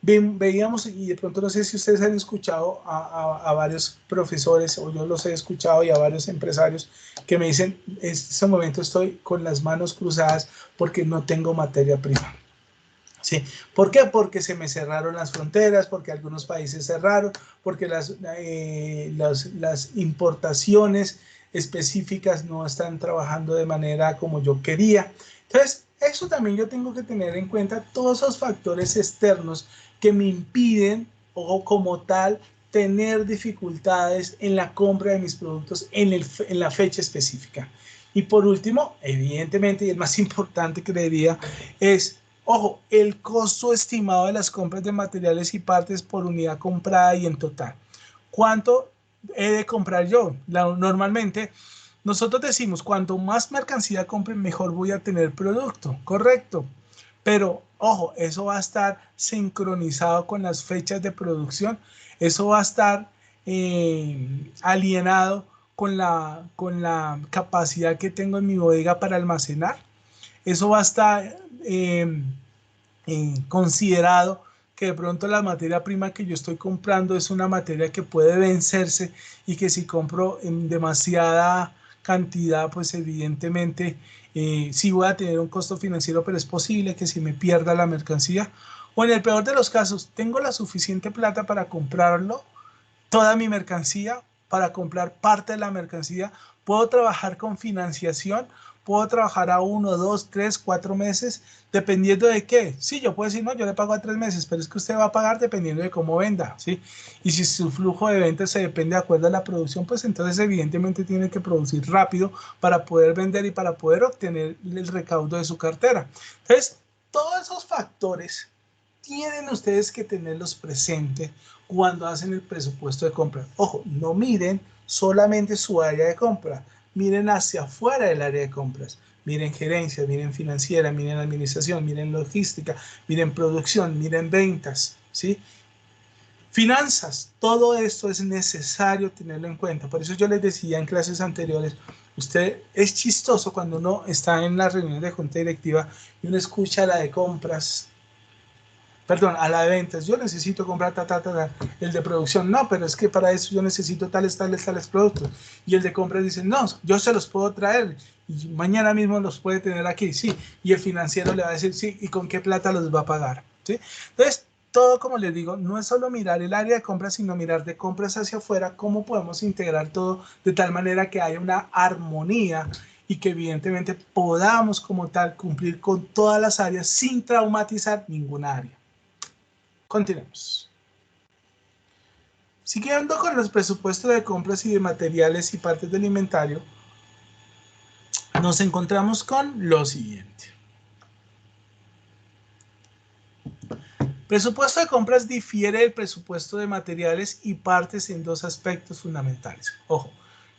Veíamos, y de pronto no sé si ustedes han escuchado a varios profesores, o yo los he escuchado, y a varios empresarios que me dicen, en este momento estoy con las manos cruzadas porque no tengo materia prima. Sí. ¿Por qué? Porque se me cerraron las fronteras, porque algunos países cerraron, porque las importaciones específicas no están trabajando de manera como yo quería. Entonces, eso también yo tengo que tener en cuenta, todos esos factores externos que me impiden, o como tal, tener dificultades en la compra de mis productos en la fecha específica. Y por último, evidentemente, y el más importante, creería, es, ojo, el costo estimado de las compras de materiales y partes por unidad comprada y en total. ¿Cuánto he de comprar yo? Normalmente nosotros decimos, cuanto más mercancía compre, mejor voy a tener producto, correcto. Pero, ojo, eso va a estar sincronizado con las fechas de producción. Eso va a estar alienado con la capacidad que tengo en mi bodega para almacenar. Eso va a estar considerado que de pronto la materia prima que yo estoy comprando es una materia que puede vencerse, y que si compro en demasiada cantidad, pues evidentemente sí voy a tener un costo financiero, pero es posible que si me pierda la mercancía, o en el peor de los casos, tengo la suficiente plata para comprarlo, toda mi mercancía, para comprar parte de la mercancía. Puedo trabajar con financiación, puedo trabajar a 1, 2, 3, 4 meses, dependiendo de qué. Sí, yo puedo decir, no, yo le pago a 3 meses, pero es que usted va a pagar dependiendo de cómo venda, ¿sí? Y si su flujo de ventas se depende de acuerdo a la producción, pues entonces evidentemente tiene que producir rápido para poder vender y para poder obtener el recaudo de su cartera. Entonces, todos esos factores tienen ustedes que tenerlos presentes cuando hacen el presupuesto de compra. Ojo, no miren solamente su área de compra, miren hacia afuera del área de compras. Miren gerencia, miren financiera, miren administración, miren logística, miren producción, miren ventas, ¿sí? Finanzas, todo esto es necesario tenerlo en cuenta. Por eso yo les decía en clases anteriores, usted es chistoso cuando uno está en la reunión de junta directiva y uno escucha la de compras, perdón, a la de ventas. Yo necesito comprar el de producción, no, pero es que para eso yo necesito tales productos. Y el de compras dice, no, yo se los puedo traer y mañana mismo los puede tener aquí, sí. Y el financiero le va a decir, sí, ¿y con qué plata los va a pagar? ¿sí? Entonces, todo, como les digo, no es solo mirar el área de compras, sino mirar de compras hacia afuera, cómo podemos integrar todo de tal manera que haya una armonía y que evidentemente podamos como tal cumplir con todas las áreas sin traumatizar ninguna área. Continuemos. Siguiendo con los presupuestos de compras y de materiales y partes del inventario, nos encontramos con lo siguiente. Presupuesto de compras difiere del presupuesto de materiales y partes en dos aspectos fundamentales. Ojo,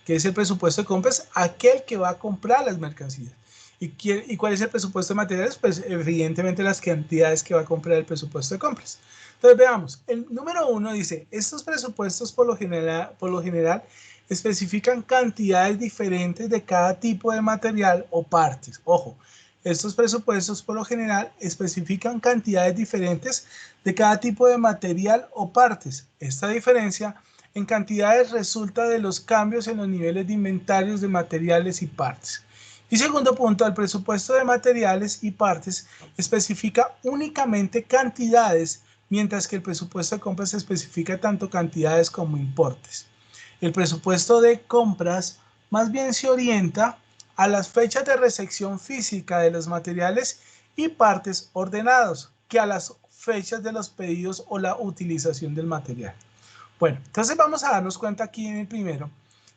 ¿qué es el presupuesto de compras? Aquel que va a comprar las mercancías. ¿Y cuál es el presupuesto de materiales? Pues evidentemente las cantidades que va a comprar el presupuesto de compras. Entonces veamos, el número 1 dice, estos presupuestos por lo general especifican cantidades diferentes de cada tipo de material o partes. Ojo, estos presupuestos por lo general especifican cantidades diferentes de cada tipo de material o partes. Esta diferencia en cantidades resulta de los cambios en los niveles de inventarios de materiales y partes. Y segundo punto, el presupuesto de materiales y partes especifica únicamente cantidades, mientras que el presupuesto de compras especifica tanto cantidades como importes. El presupuesto de compras más bien se orienta a las fechas de recepción física de los materiales y partes ordenados que a las fechas de los pedidos o la utilización del material. Bueno, entonces vamos a darnos cuenta aquí en el primero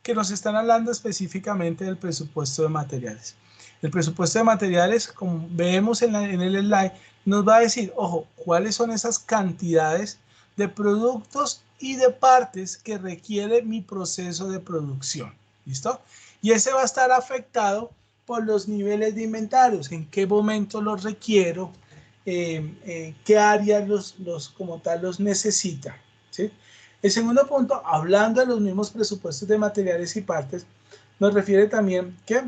que nos están hablando específicamente del presupuesto de materiales. El presupuesto de materiales, como vemos en el slide, nos va a decir, ojo, cuáles son esas cantidades de productos y de partes que requiere mi proceso de producción. ¿Listo? Y ese va a estar afectado por los niveles de inventarios, en qué momento los requiero, qué áreas como tal los necesita. ¿Sí? El segundo punto, hablando de los mismos presupuestos de materiales y partes, nos refiere también que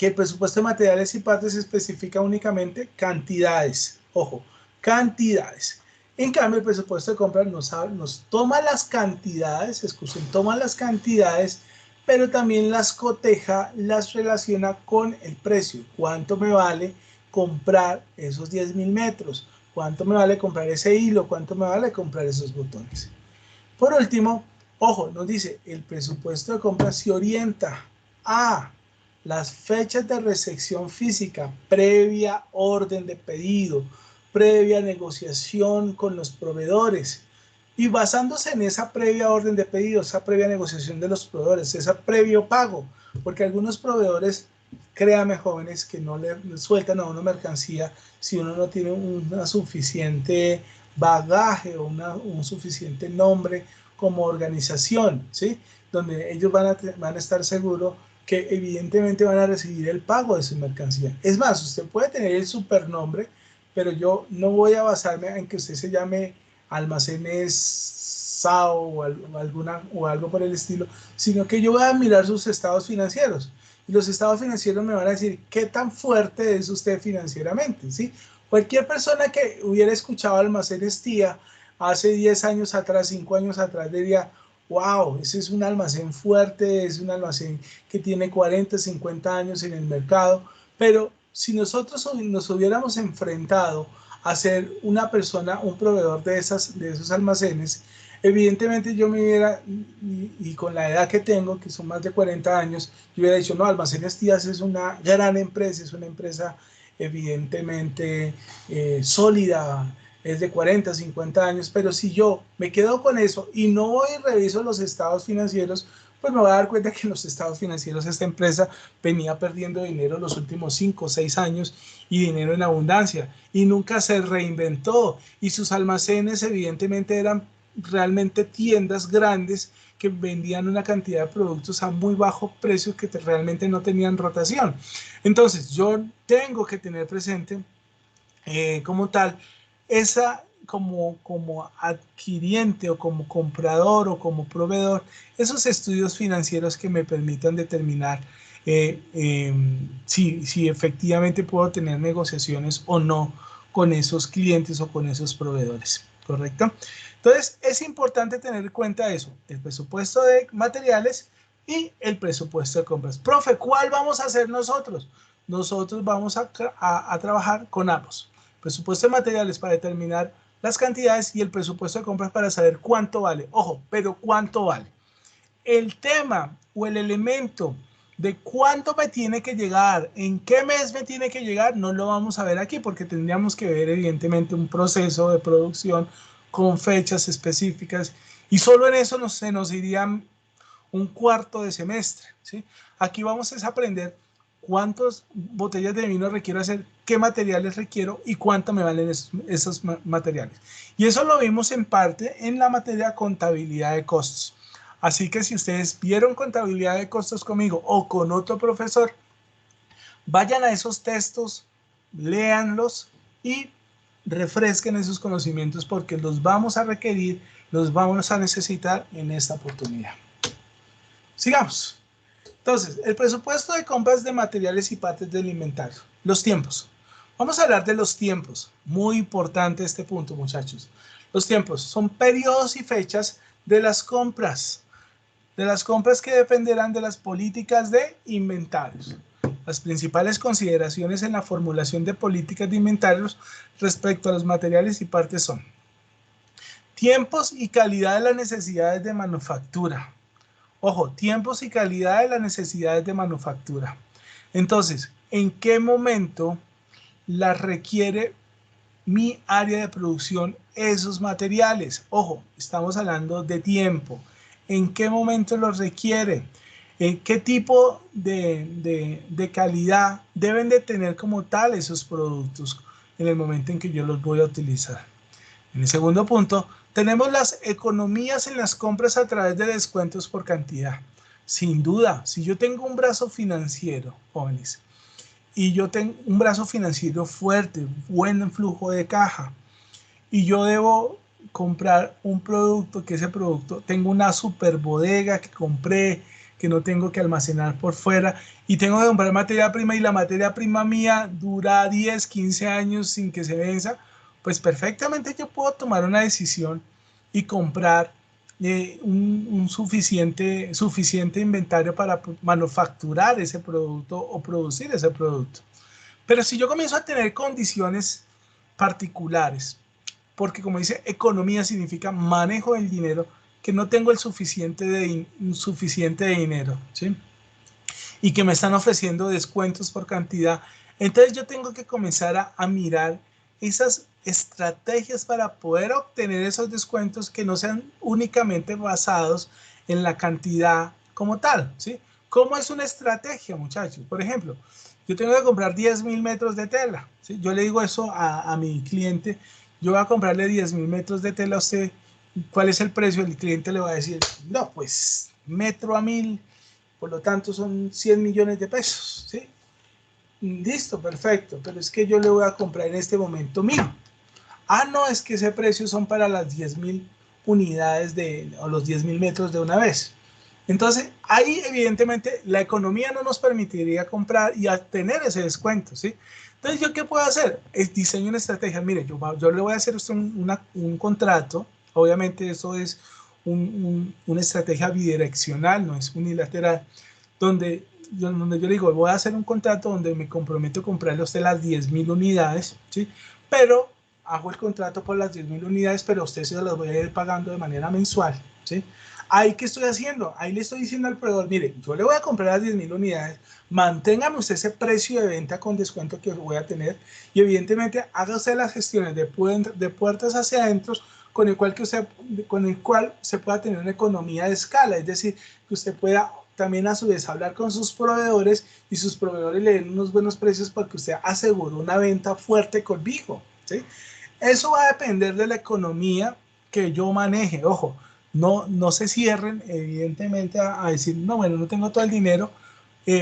el presupuesto de materiales y partes especifica únicamente cantidades. Ojo, cantidades. En cambio, el presupuesto de compras nos toma las cantidades, escuchen, toma las cantidades, pero también las coteja, las relaciona con el precio. ¿Cuánto me vale comprar esos 10.000 metros? ¿Cuánto me vale comprar ese hilo? ¿Cuánto me vale comprar esos botones? Por último, ojo, nos dice, el presupuesto de compras se orienta a las fechas de recepción física, previa orden de pedido, previa negociación con los proveedores. Y basándose en esa previa orden de pedido, esa previa negociación de los proveedores, ese previo pago, porque algunos proveedores, créanme jóvenes, que no le sueltan a uno mercancía si uno no tiene una suficiente bagaje o un suficiente nombre como organización, ¿sí? Donde ellos van a estar seguros que evidentemente van a recibir el pago de su mercancía. Es más, usted puede tener el supernombre, pero yo no voy a basarme en que usted se llame Almacenes SAO o algo por el estilo, sino que yo voy a mirar sus estados financieros. Y los estados financieros me van a decir qué tan fuerte es usted financieramente, ¿sí? Cualquier persona que hubiera escuchado Almacenes Tía hace 10 años atrás, 5 años atrás, diría, wow, ese es un almacén fuerte, es un almacén que tiene 40, 50 años en el mercado, pero si nosotros nos hubiéramos enfrentado a ser una persona, un proveedor de esos almacenes, evidentemente yo me hubiera, y con la edad que tengo, que son más de 40 años, yo hubiera dicho, no, Almacenes Tías es una gran empresa, es una empresa evidentemente sólida, es de 40, 50 años, pero si yo me quedo con eso y no voy y reviso los estados financieros, pues me voy a dar cuenta que en los estados financieros esta empresa venía perdiendo dinero los últimos 5 o 6 años y dinero en abundancia y nunca se reinventó y sus almacenes evidentemente eran realmente tiendas grandes que vendían una cantidad de productos a muy bajo precio que realmente no tenían rotación. Entonces yo tengo que tener presente como tal esa como adquiriente o como comprador o como proveedor, esos estudios financieros que me permitan determinar si efectivamente puedo tener negociaciones o no con esos clientes o con esos proveedores, ¿correcto? Entonces es importante tener en cuenta eso, el presupuesto de materiales y el presupuesto de compras. Profe, ¿cuál vamos a hacer nosotros? Nosotros vamos a trabajar con ambos. presupuesto de materiales para determinar las cantidades y el presupuesto de compras para saber cuánto vale. Ojo, pero ¿cuánto vale? El tema o el elemento de cuánto me tiene que llegar, en qué mes me tiene que llegar, no lo vamos a ver aquí porque tendríamos que ver evidentemente un proceso de producción con fechas específicas y solo en eso se nos iría un cuarto de semestre, ¿sí? Aquí vamos a aprender cuántas botellas de vino requiero hacer, qué materiales requiero y cuánto me valen esos materiales. Y eso lo vimos en parte en la materia de contabilidad de costos. Así que si ustedes vieron contabilidad de costos conmigo o con otro profesor, vayan a esos textos, léanlos y refresquen esos conocimientos porque los vamos a requerir, los vamos a necesitar en esta oportunidad. Sigamos. Entonces, el presupuesto de compras de materiales y partes del inventario. Los tiempos. Vamos a hablar de los tiempos. Muy importante este punto, muchachos. Los tiempos son periodos y fechas de las compras. De las compras que dependerán de las políticas de inventarios. Las principales consideraciones en la formulación de políticas de inventarios respecto a los materiales y partes son tiempos y calidad de las necesidades de manufactura. Ojo, tiempos y calidad de las necesidades de manufactura. Entonces, ¿en qué momento las requiere mi área de producción esos materiales? Ojo, estamos hablando de tiempo. ¿En qué momento los requiere? ¿Qué tipo de calidad deben de tener como tal esos productos en el momento en que yo los voy a utilizar? En el segundo punto, tenemos las economías en las compras a través de descuentos por cantidad. Sin duda, si yo tengo un brazo financiero, jóvenes, y yo tengo un brazo financiero fuerte, buen flujo de caja, y yo debo comprar un producto, que ese producto tengo una super bodega que compré, que no tengo que almacenar por fuera, y tengo que comprar materia prima y la materia prima mía dura 10, 15 años sin que se venza, pues perfectamente yo puedo tomar una decisión y comprar un suficiente inventario para manufacturar ese producto o producir ese producto. Pero si yo comienzo a tener condiciones particulares, porque como dice, economía significa manejo del dinero, que no tengo el suficiente de dinero, ¿sí? Y que me están ofreciendo descuentos por cantidad, entonces yo tengo que comenzar a mirar esas estrategias para poder obtener esos descuentos que no sean únicamente basados en la cantidad como tal, ¿sí? ¿Cómo es una estrategia, muchachos? Por ejemplo, yo tengo que comprar 10.000 metros de tela, ¿sí? Yo le digo eso a mi cliente, yo voy a comprarle 10.000 metros de tela a usted, ¿cuál es el precio? El cliente le va a decir, no, pues metro a 1.000, por lo tanto son 100 millones de pesos, ¿sí? Listo, perfecto, pero es que yo le voy a comprar en este momento 1.000. Ah, no, es que ese precio son para las 10.000 unidades o los 10.000 metros de una vez. Entonces, ahí evidentemente la economía no nos permitiría comprar y obtener ese descuento, ¿sí? Entonces, ¿yo qué puedo hacer? Es diseño una estrategia. Mire, yo le voy a hacer usted un contrato. Obviamente, eso es una estrategia bidireccional, no es unilateral, donde yo le digo, voy a hacer un contrato donde me comprometo a comprarle a usted las 10.000 unidades, ¿sí? Pero hago el contrato por las 10.000 unidades, pero a usted se las voy a ir pagando de manera mensual, ¿sí? Ahí, ¿qué estoy haciendo? Ahí le estoy diciendo al proveedor, mire, yo le voy a comprar las 10.000 unidades, manténgame usted ese precio de venta con descuento que voy a tener y evidentemente haga usted las gestiones de puertas hacia adentro con el cual se pueda tener una economía de escala, es decir, que usted pueda también a su vez hablar con sus proveedores y sus proveedores le den unos buenos precios porque usted aseguró una venta fuerte conmigo, ¿sí? Eso va a depender de la economía que yo maneje. Ojo, no se cierren evidentemente a decir, no, bueno, no tengo todo el dinero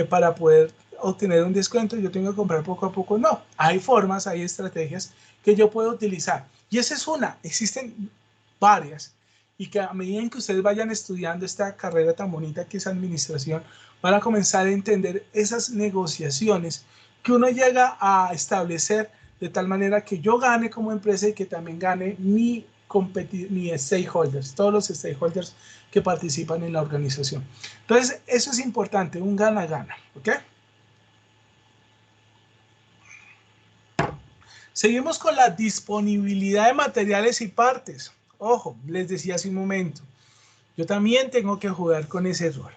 para poder obtener un descuento, yo tengo que comprar poco a poco. No, hay formas, hay estrategias que yo puedo utilizar. Y esa es una, existen varias. Y que a medida en que ustedes vayan estudiando esta carrera tan bonita que es administración, van a comenzar a entender esas negociaciones que uno llega a establecer de tal manera que yo gane como empresa y que también gane mi stakeholders, todos los stakeholders que participan en la organización. Entonces, eso es importante, un gana-gana, ¿ok? Seguimos con la disponibilidad de materiales y partes. Ojo, les decía hace un momento, yo también tengo que jugar con ese rol.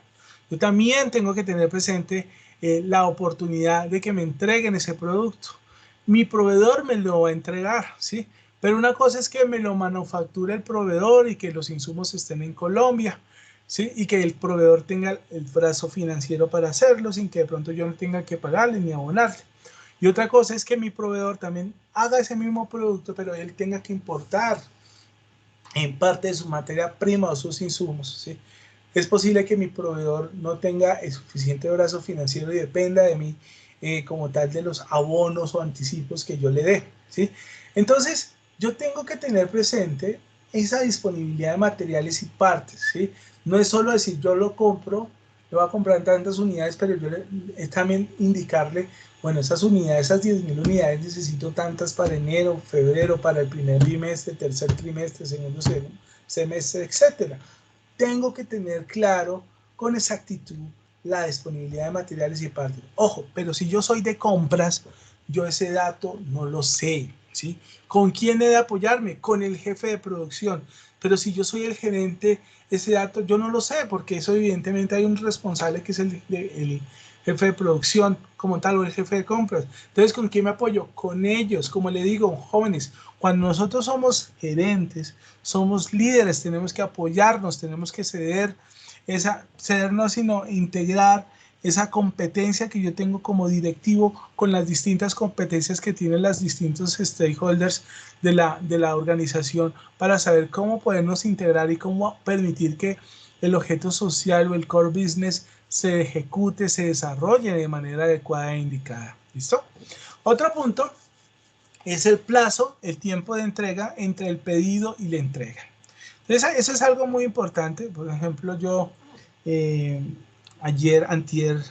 Yo también tengo que tener presente la oportunidad de que me entreguen ese producto. Mi proveedor me lo va a entregar, ¿sí? Pero una cosa es que me lo manufacture el proveedor y que los insumos estén en Colombia, ¿sí? Y que el proveedor tenga el brazo financiero para hacerlo sin que de pronto yo no tenga que pagarle ni abonarle. Y otra cosa es que mi proveedor también haga ese mismo producto, pero él tenga que importar en parte de su materia prima o sus insumos, ¿sí? Es posible que mi proveedor no tenga el suficiente brazo financiero y dependa de mí como tal de los abonos o anticipos que yo le dé, ¿sí? Entonces, yo tengo que tener presente esa disponibilidad de materiales y partes, ¿sí? No es solo decir yo lo compro, lo voy a comprar en tantas unidades, pero yo es también indicarle, bueno, esas unidades, esas 10.000 unidades necesito tantas para enero, febrero, para el primer trimestre, tercer trimestre, segundo semestre, etcétera. Tengo que tener claro con exactitud la disponibilidad de materiales y partes. Ojo, pero si yo soy de compras, yo ese dato no lo sé, ¿sí? ¿Con quién he de apoyarme? Con el jefe de producción. Pero si yo soy el gerente, ese dato yo no lo sé, porque eso evidentemente hay un responsable que es el jefe de producción como tal o el jefe de compras. Entonces, ¿con quién me apoyo? Con ellos. Como le digo, jóvenes, cuando nosotros somos gerentes, somos líderes, tenemos que apoyarnos, tenemos que cedernos, sino integrar esa competencia que yo tengo como directivo con las distintas competencias que tienen los distintos stakeholders de la organización para saber cómo podernos integrar y cómo permitir que el objeto social o el core business se ejecute, se desarrolle de manera adecuada e indicada. ¿Listo? Otro punto es el plazo, el tiempo de entrega entre el pedido y la entrega. Entonces, eso es algo muy importante. Por ejemplo, yo antier,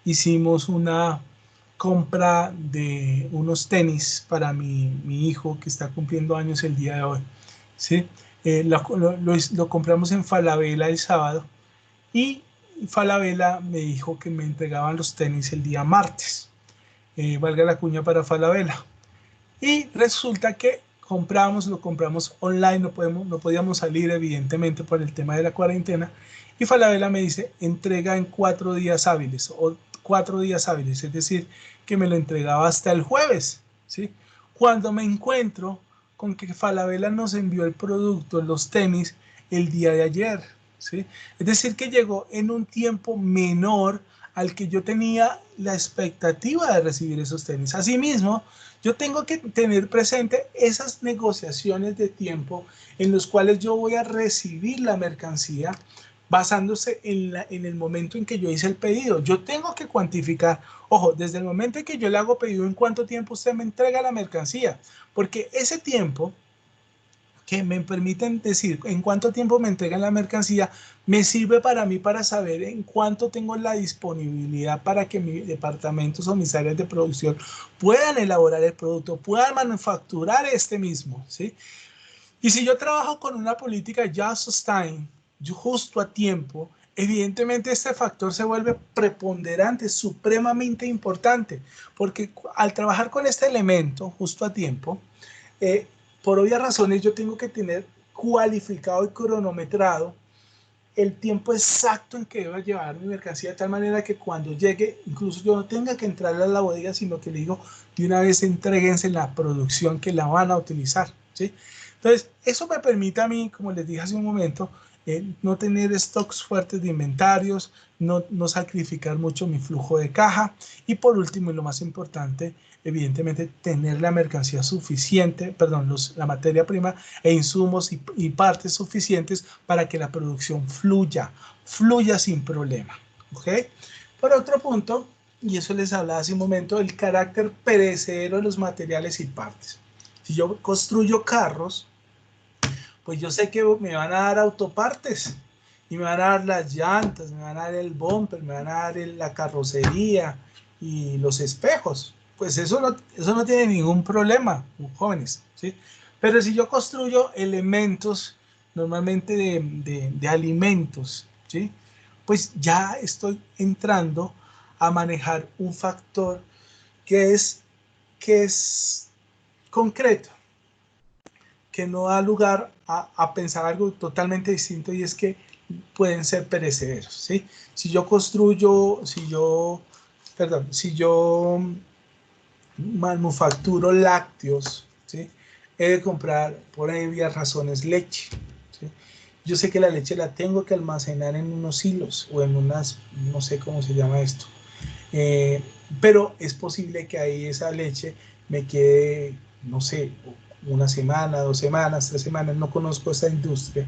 hicimos una compra de unos tenis para mi hijo que está cumpliendo años el día de hoy. ¿Sí? Lo compramos en Falabella el sábado y Falabella me dijo que me entregaban los tenis el día martes. Valga la cuña para Falabella. Y resulta que lo compramos online, no podíamos salir evidentemente por el tema de la cuarentena. Y Falabella me dice, entrega en 4 días hábiles o 4 días hábiles, es decir, que me lo entregaba hasta el jueves, ¿sí? Cuando me encuentro con que Falabella nos envió el producto, los tenis, el día de ayer, ¿sí? Es decir, que llegó en un tiempo menor al que yo tenía la expectativa de recibir esos tenis. Asimismo, yo tengo que tener presente esas negociaciones de tiempo en los cuales yo voy a recibir la mercancía basándose en el momento en que yo hice el pedido. Yo tengo que cuantificar, ojo, desde el momento en que yo le hago pedido, en cuánto tiempo usted me entrega la mercancía, porque ese tiempo que me permiten decir en cuánto tiempo me entregan la mercancía, me sirve para mí para saber en cuánto tengo la disponibilidad para que mis departamentos o mis áreas de producción puedan elaborar el producto, puedan manufacturar este mismo, ¿sí? Y si yo trabajo con una política just time, justo a tiempo, evidentemente este factor se vuelve preponderante, supremamente importante, porque al trabajar con este elemento justo a tiempo, eh, por obvias razones yo tengo que tener cualificado y cronometrado el tiempo exacto en que debo llevar mi mercancía de tal manera que cuando llegue, incluso yo no tenga que entrar a la bodega, sino que le digo de una vez entréguense la producción que la van a utilizar, ¿sí? Entonces, eso me permite a mí, como les dije hace un momento, no tener stocks fuertes de inventarios, no sacrificar mucho mi flujo de caja y por último, y lo más importante, evidentemente tener la mercancía suficiente, perdón, la materia prima e insumos y partes suficientes para que la producción fluya sin problema. ¿Ok? Por otro punto, y eso les hablaba hace un momento, el carácter perecedero de los materiales y partes. Si yo construyo carros, pues yo sé que me van a dar autopartes y me van a dar las llantas, me van a dar el bumper, me van a dar la carrocería y los espejos. Pues eso no tiene ningún problema, jóvenes, ¿sí? Pero si yo construyo elementos normalmente de alimentos, ¿sí? Pues ya estoy entrando a manejar un factor que es concreto que no da lugar a pensar algo totalmente distinto, y es que pueden ser perecederos, ¿sí? Si yo manufacturo lácteos, ¿sí? He de comprar por obvias razones leche, ¿sí? Yo sé que la leche la tengo que almacenar en unos hilos o en unas, no sé cómo se llama esto, pero es posible que ahí esa leche me quede, no sé, una semana, 2 semanas, 3 semanas, no conozco esa industria,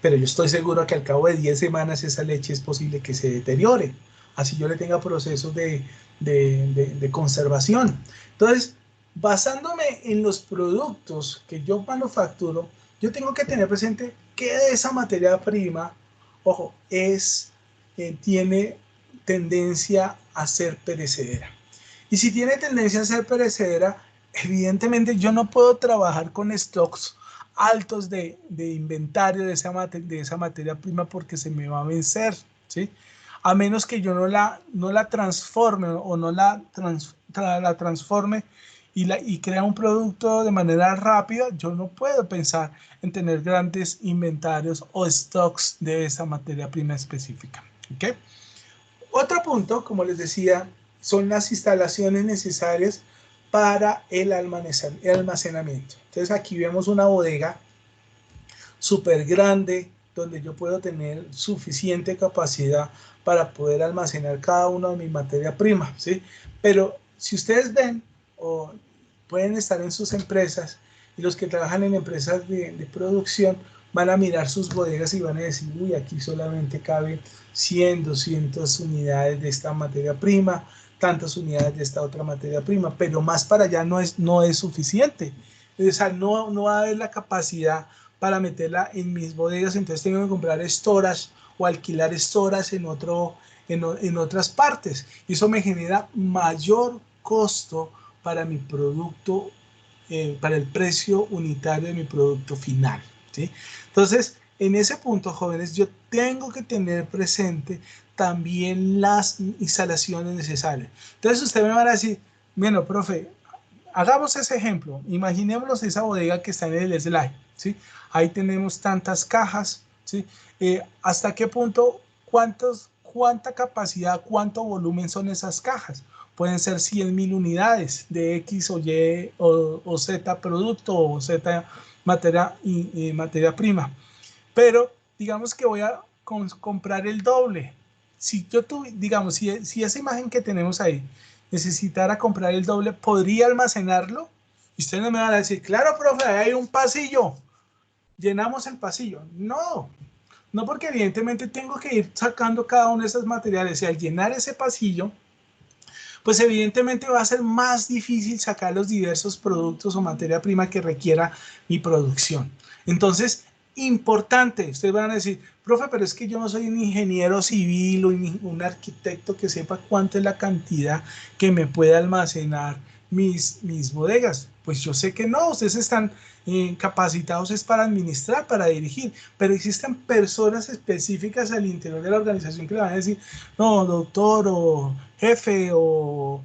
pero yo estoy seguro que al cabo de 10 semanas esa leche es posible que se deteriore, así yo le tenga procesos de conservación. Entonces, basándome en los productos que yo manufacturo, yo tengo que tener presente que esa materia prima, ojo, tiene tendencia a ser perecedera. Y si tiene tendencia a ser perecedera, evidentemente yo no puedo trabajar con stocks altos de inventario de esa materia prima, porque se me va a vencer, ¿sí? A menos que yo no la transforme o no la transforme y crea un producto de manera rápida, yo no puedo pensar en tener grandes inventarios o stocks de esa materia prima específica, ¿ok? Otro punto, como les decía, son las instalaciones necesarias para el almacenamiento. Entonces aquí vemos una bodega súper grande donde yo puedo tener suficiente capacidad para poder almacenar cada una de mis materia prima, ¿sí? Pero si ustedes ven, o pueden estar en sus empresas, y los que trabajan en empresas de producción van a mirar sus bodegas y van a decir, uy, aquí solamente cabe 100, 200 unidades de esta materia prima, tantas unidades de esta otra materia prima, pero más para allá no es suficiente. O sea, no va a haber la capacidad para meterla en mis bodegas, entonces tengo que comprar storage o alquilar storage en otras partes. Y eso me genera mayor costo para mi producto, para el precio unitario de mi producto final, ¿sí? Entonces, en ese punto, jóvenes, yo tengo que tener presente también las instalaciones necesarias. Entonces, usted me va a decir, bueno, profe, hagamos ese ejemplo. Imaginémonos esa bodega que está en el slide, ¿sí? Ahí tenemos tantas cajas, ¿sí? ¿Hasta qué punto, cuánta capacidad, cuánto volumen son esas cajas? Pueden ser 100.000 unidades de X o Y o Z producto o Z materia prima. Pero digamos que voy a comprar el doble. Si yo digamos, si esa imagen que tenemos ahí necesitara comprar el doble, ¿podría almacenarlo? Y ustedes no me van a decir, claro, profe, ahí hay un pasillo, llenamos el pasillo. No, porque evidentemente tengo que ir sacando cada uno de esos materiales, y al llenar ese pasillo, pues evidentemente va a ser más difícil sacar los diversos productos o materia prima que requiera mi producción. Entonces, importante, ustedes van a decir, profe, pero es que yo no soy un ingeniero civil o un arquitecto que sepa cuánto es la cantidad que me puede almacenar mis bodegas. Pues yo sé que no, ustedes están capacitados es para administrar, para dirigir, pero existen personas específicas al interior de la organización que le van a decir, no, doctor o jefe o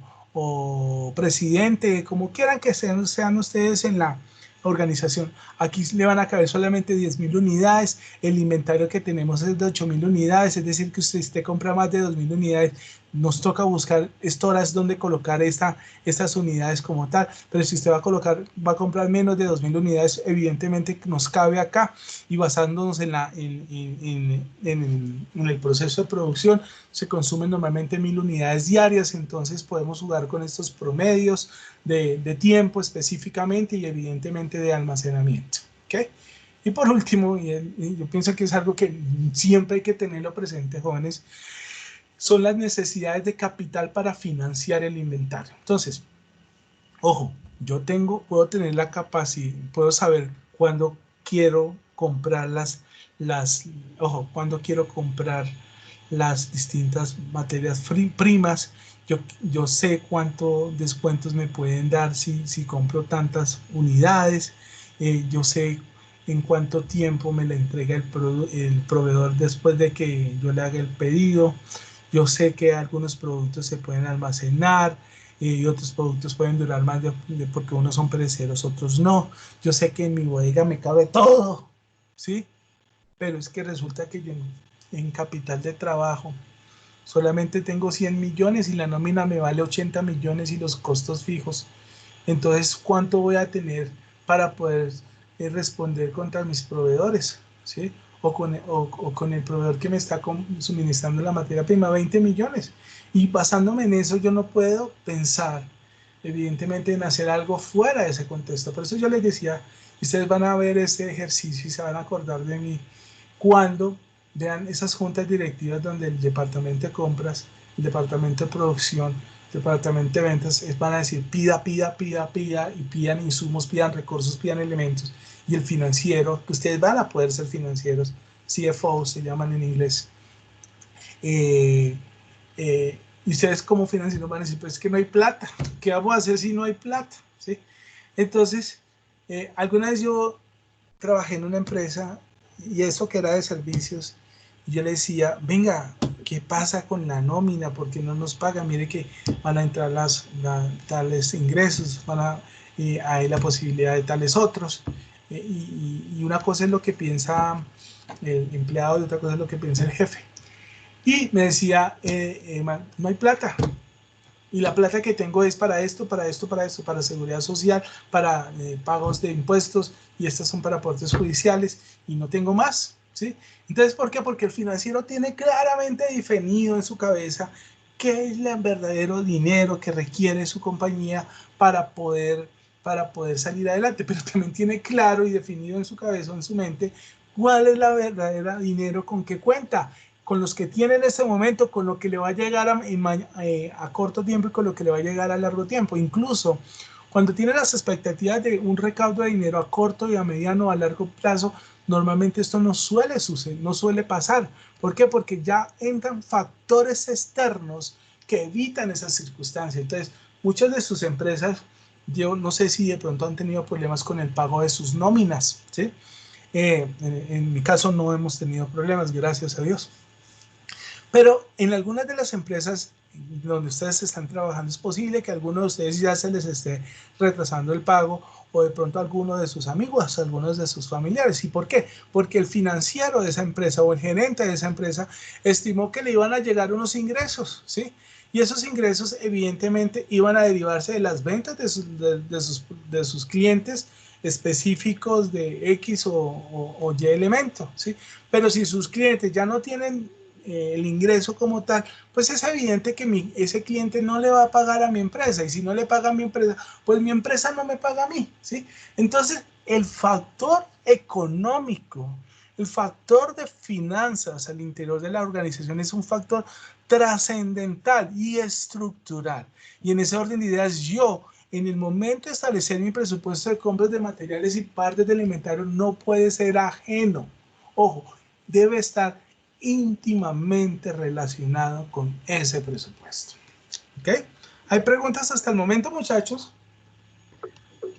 presidente, como quieran que sean ustedes en la organización. Aquí le van a caber solamente 10.000 unidades, el inventario que tenemos es de 8.000 unidades, es decir, que usted compra más de 2.000 unidades, nos toca buscar storage donde colocar estas unidades como tal, pero si usted va a comprar menos de 2.000 unidades, evidentemente nos cabe acá, y basándonos en el proceso de producción, se consumen normalmente 1.000 unidades diarias, entonces podemos jugar con estos promedios de tiempo específicamente y evidentemente de almacenamiento, ¿ok? Y por último, y yo pienso que es algo que siempre hay que tenerlo presente, jóvenes, son las necesidades de capital para financiar el inventario. Entonces, ojo, puedo tener la capacidad, puedo saber cuándo quiero comprar cuándo quiero comprar las distintas materias primas. Yo sé cuántos descuentos me pueden dar si compro tantas unidades. Yo sé en cuánto tiempo me la entrega el proveedor después de que yo le haga el pedido. Yo sé que algunos productos se pueden almacenar. y otros productos pueden durar más porque unos son perecederos, otros no. Yo sé que en mi bodega me cabe todo, ¿sí? Pero es que resulta que yo en capital de trabajo solamente tengo 100 millones y la nómina me vale 80 millones y los costos fijos. Entonces, ¿cuánto voy a tener para poder responder contra mis proveedores? ¿Sí? O con el proveedor que me está suministrando la materia prima, 20 millones. Y basándome en eso, yo no puedo pensar, evidentemente, en hacer algo fuera de ese contexto. Por eso yo les decía, ustedes van a ver este ejercicio y se van a acordar de mí cuando vean esas juntas directivas donde el departamento de compras, el departamento de producción, el departamento de ventas van a decir pida, pida, pida, pida, y pidan insumos, pidan recursos, pidan elementos. Y el financiero, que ustedes van a poder ser financieros, CFO se llaman en inglés, y ustedes como financieros van a decir, pues es que no hay plata, ¿qué vamos a hacer si no hay plata? ¿Sí? Entonces, alguna vez yo trabajé en una empresa y eso que era de servicios, y yo le decía, venga, ¿qué pasa con la nómina? ¿Por qué no nos pagan? Mire que van a entrar tales ingresos, hay la posibilidad de tales otros. Y una cosa es lo que piensa el empleado y otra cosa es lo que piensa el jefe. Y me decía, no hay plata. Y la plata que tengo es para esto, para esto, para esto, para seguridad social, para pagos de impuestos, y estas son para aportes judiciales, y no tengo más, ¿sí? Entonces, ¿por qué? Porque el financiero tiene claramente definido en su cabeza qué es el verdadero dinero que requiere su compañía para poder salir adelante, pero también tiene claro y definido en su cabeza, en su mente, cuál es la verdadera dinero con que cuenta, con los que tiene en este momento, con lo que le va a llegar a corto tiempo y con lo que le va a llegar a largo tiempo. Incluso cuando tiene las expectativas de un recaudo de dinero a corto y a mediano o a largo plazo, normalmente esto no suele suceder, no suele pasar. ¿Por qué? Porque ya entran factores externos que evitan esas circunstancias. Entonces, muchas de sus empresas, yo no sé si de pronto han tenido problemas con el pago de sus nóminas, ¿sí? En mi caso no hemos tenido problemas, gracias a Dios. Pero en algunas de las empresas donde ustedes están trabajando es posible que a algunos de ustedes ya se les esté retrasando el pago, o de pronto a alguno de sus amigos, a algunos de sus familiares. ¿Y por qué? Porque el financiero de esa empresa o el gerente de esa empresa estimó que le iban a llegar unos ingresos, ¿sí? Y esos ingresos evidentemente iban a derivarse de las ventas de sus clientes específicos de X o Y elemento, ¿sí? Pero si sus clientes ya no tienen el ingreso como tal, pues es evidente que ese cliente no le va a pagar a mi empresa, y si no le paga a mi empresa, pues mi empresa no me paga a mí, ¿sí? Entonces, el factor económico, el factor de finanzas al interior de la organización es un factor trascendental y estructural. Y en ese orden de ideas, yo, en el momento de establecer mi presupuesto de compras de materiales y partes del inventario, no puede ser ajeno. Ojo, debe estar íntimamente relacionado con ese presupuesto. ¿Ok? ¿Hay preguntas hasta el momento, muchachos?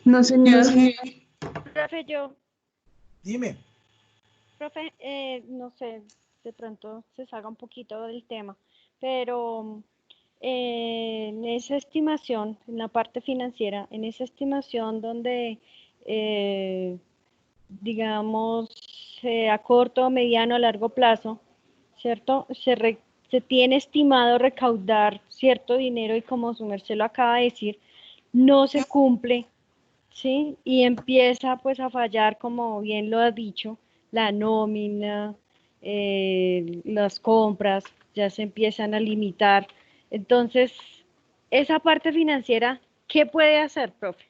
No, señor. Profe, Dime. profe, no sé, de pronto se salga un poquito del tema, pero en esa estimación, en la parte financiera, en esa estimación donde, digamos, a corto, mediano, a largo plazo, ¿cierto? Se tiene estimado recaudar cierto dinero y como su merced lo acaba de decir, no se cumple, ¿sí? Y empieza pues a fallar, como bien lo has dicho, la nómina, las compras ya se empiezan a limitar. Entonces, esa parte financiera, ¿qué puede hacer, profe?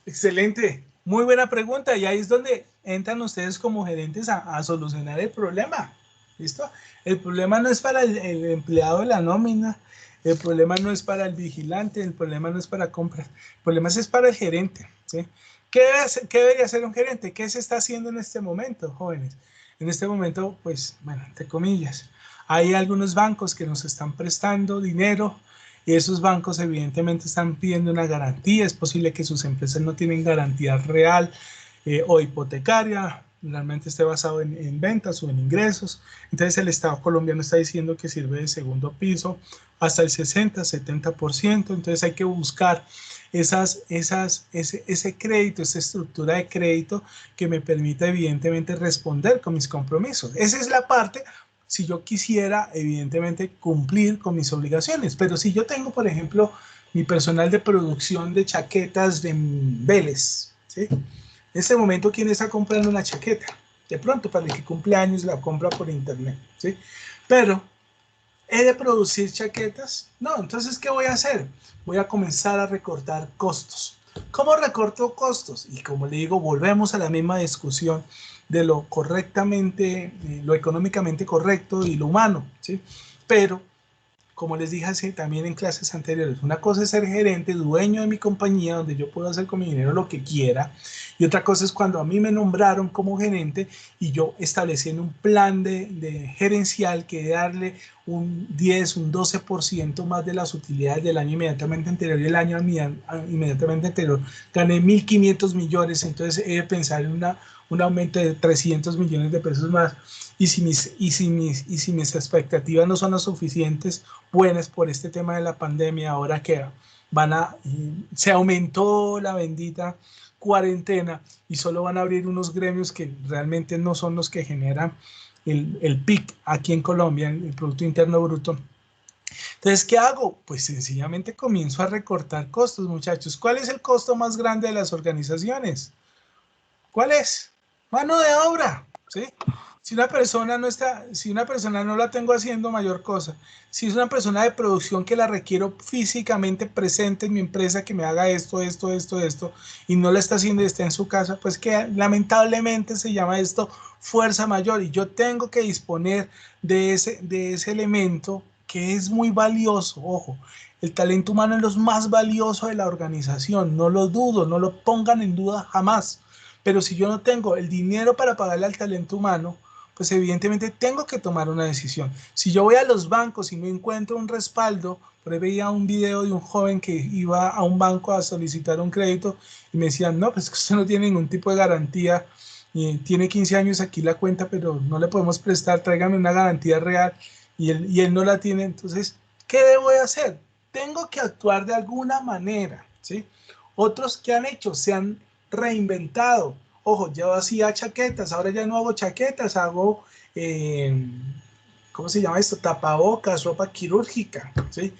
Excelente, muy buena pregunta, y ahí es donde entran ustedes como gerentes a solucionar el problema. ¿Listo? El problema no es para el empleado de la nómina, el problema no es para el vigilante, el problema no es para compras, el problema es para el gerente, ¿sí? ¿Qué debería hacer un gerente? ¿Qué se está haciendo en este momento, jóvenes? En este momento, pues, bueno, entre comillas, hay algunos bancos que nos están prestando dinero, y esos bancos evidentemente están pidiendo una garantía. Es posible que sus empresas no tienen garantía real o hipotecaria, realmente esté basado en ventas o en ingresos. Entonces el Estado colombiano está diciendo que sirve de segundo piso hasta el 60-70%. Entonces hay que buscar ese crédito, esa estructura de crédito que me permita evidentemente responder con mis compromisos. Esa es la parte si yo quisiera evidentemente cumplir con mis obligaciones. Pero si yo tengo, por ejemplo, mi personal de producción de chaquetas de Vélez, ¿sí? En este momento, ¿quién está comprando una chaqueta? De pronto, para el que cumple años, la compra por internet, ¿sí? Pero, ¿he de producir chaquetas? No, entonces, ¿qué voy a hacer? Voy a comenzar a recortar costos. ¿Cómo recorto costos? Y como le digo, volvemos a la misma discusión de lo lo económicamente correcto y lo humano, ¿sí? Pero, como les dije así, también en clases anteriores, una cosa es ser gerente, dueño de mi compañía, donde yo puedo hacer con mi dinero lo que quiera, y otra cosa es cuando a mí me nombraron como gerente y yo establecí en un plan de gerencial que darle un 10, un 12% más de las utilidades del año inmediatamente anterior, y el año inmediatamente anterior gané 1.500 millones, entonces he de pensar en un aumento de 300 millones de pesos más. Y si mis expectativas no son las suficientes buenas por este tema de la pandemia, ahora que se aumentó la bendita cuarentena y solo van a abrir unos gremios que realmente no son los que generan el PIB aquí en Colombia, el Producto Interno Bruto. Entonces, ¿qué hago? Pues sencillamente comienzo a recortar costos, muchachos. ¿Cuál es el costo más grande de las organizaciones? ¿Cuál es? Mano de obra, ¿sí? Si una persona no la tengo haciendo mayor cosa, si es una persona de producción que la requiero físicamente presente en mi empresa, que me haga esto, y no la está haciendo y está en su casa, pues que lamentablemente se llama esto fuerza mayor, y yo tengo que disponer de ese elemento que es muy valioso. Ojo, el talento humano es lo más valioso de la organización, no lo dudo, no lo pongan en duda jamás. Pero si yo no tengo el dinero para pagarle al talento humano, pues evidentemente tengo que tomar una decisión. Si yo voy a los bancos y no encuentro un respaldo, por ahí veía un video de un joven que iba a un banco a solicitar un crédito y me decían, no, pues usted no tiene ningún tipo de garantía, y tiene 15 años aquí la cuenta, pero no le podemos prestar, tráigame una garantía real, y él no la tiene. Entonces, ¿qué debo de hacer? Tengo que actuar de alguna manera, ¿sí? Otros que han hecho, se han reinventado. Ojo, yo hacía chaquetas, ahora ya no hago chaquetas, hago, ¿cómo se llama esto? Tapabocas, ropa quirúrgica, ¿sí?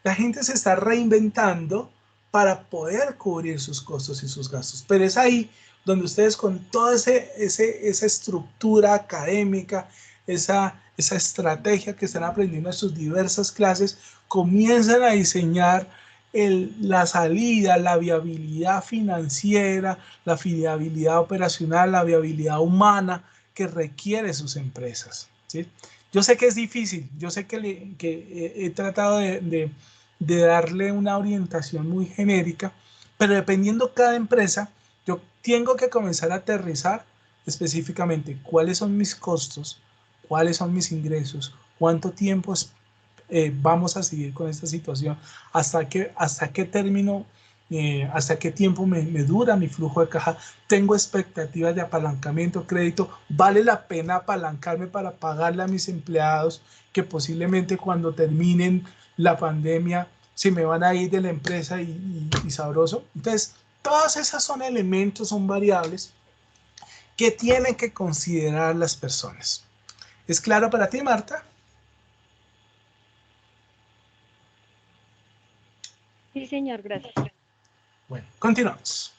La gente se está reinventando para poder cubrir sus costos y sus gastos, pero es ahí donde ustedes, con toda esa estructura académica, esa estrategia que están aprendiendo en sus diversas clases, comienzan a diseñar la salida, la viabilidad financiera, la viabilidad operacional, la viabilidad humana que requiere sus empresas, ¿sí? Yo sé que es difícil, yo sé que he tratado de darle una orientación muy genérica, pero dependiendo cada empresa, yo tengo que comenzar a aterrizar específicamente cuáles son mis costos, cuáles son mis ingresos, cuánto tiempo vamos a seguir con esta situación, hasta qué término, hasta qué tiempo me dura mi flujo de caja, tengo expectativas de apalancamiento, crédito, vale la pena apalancarme para pagarle a mis empleados que posiblemente cuando terminen la pandemia se me van a ir de la empresa y sabroso. Entonces, todas esas son elementos, son variables que tienen que considerar las personas. ¿Es claro para ti, Marta? Sí, señor, gracias. Bueno, continuamos.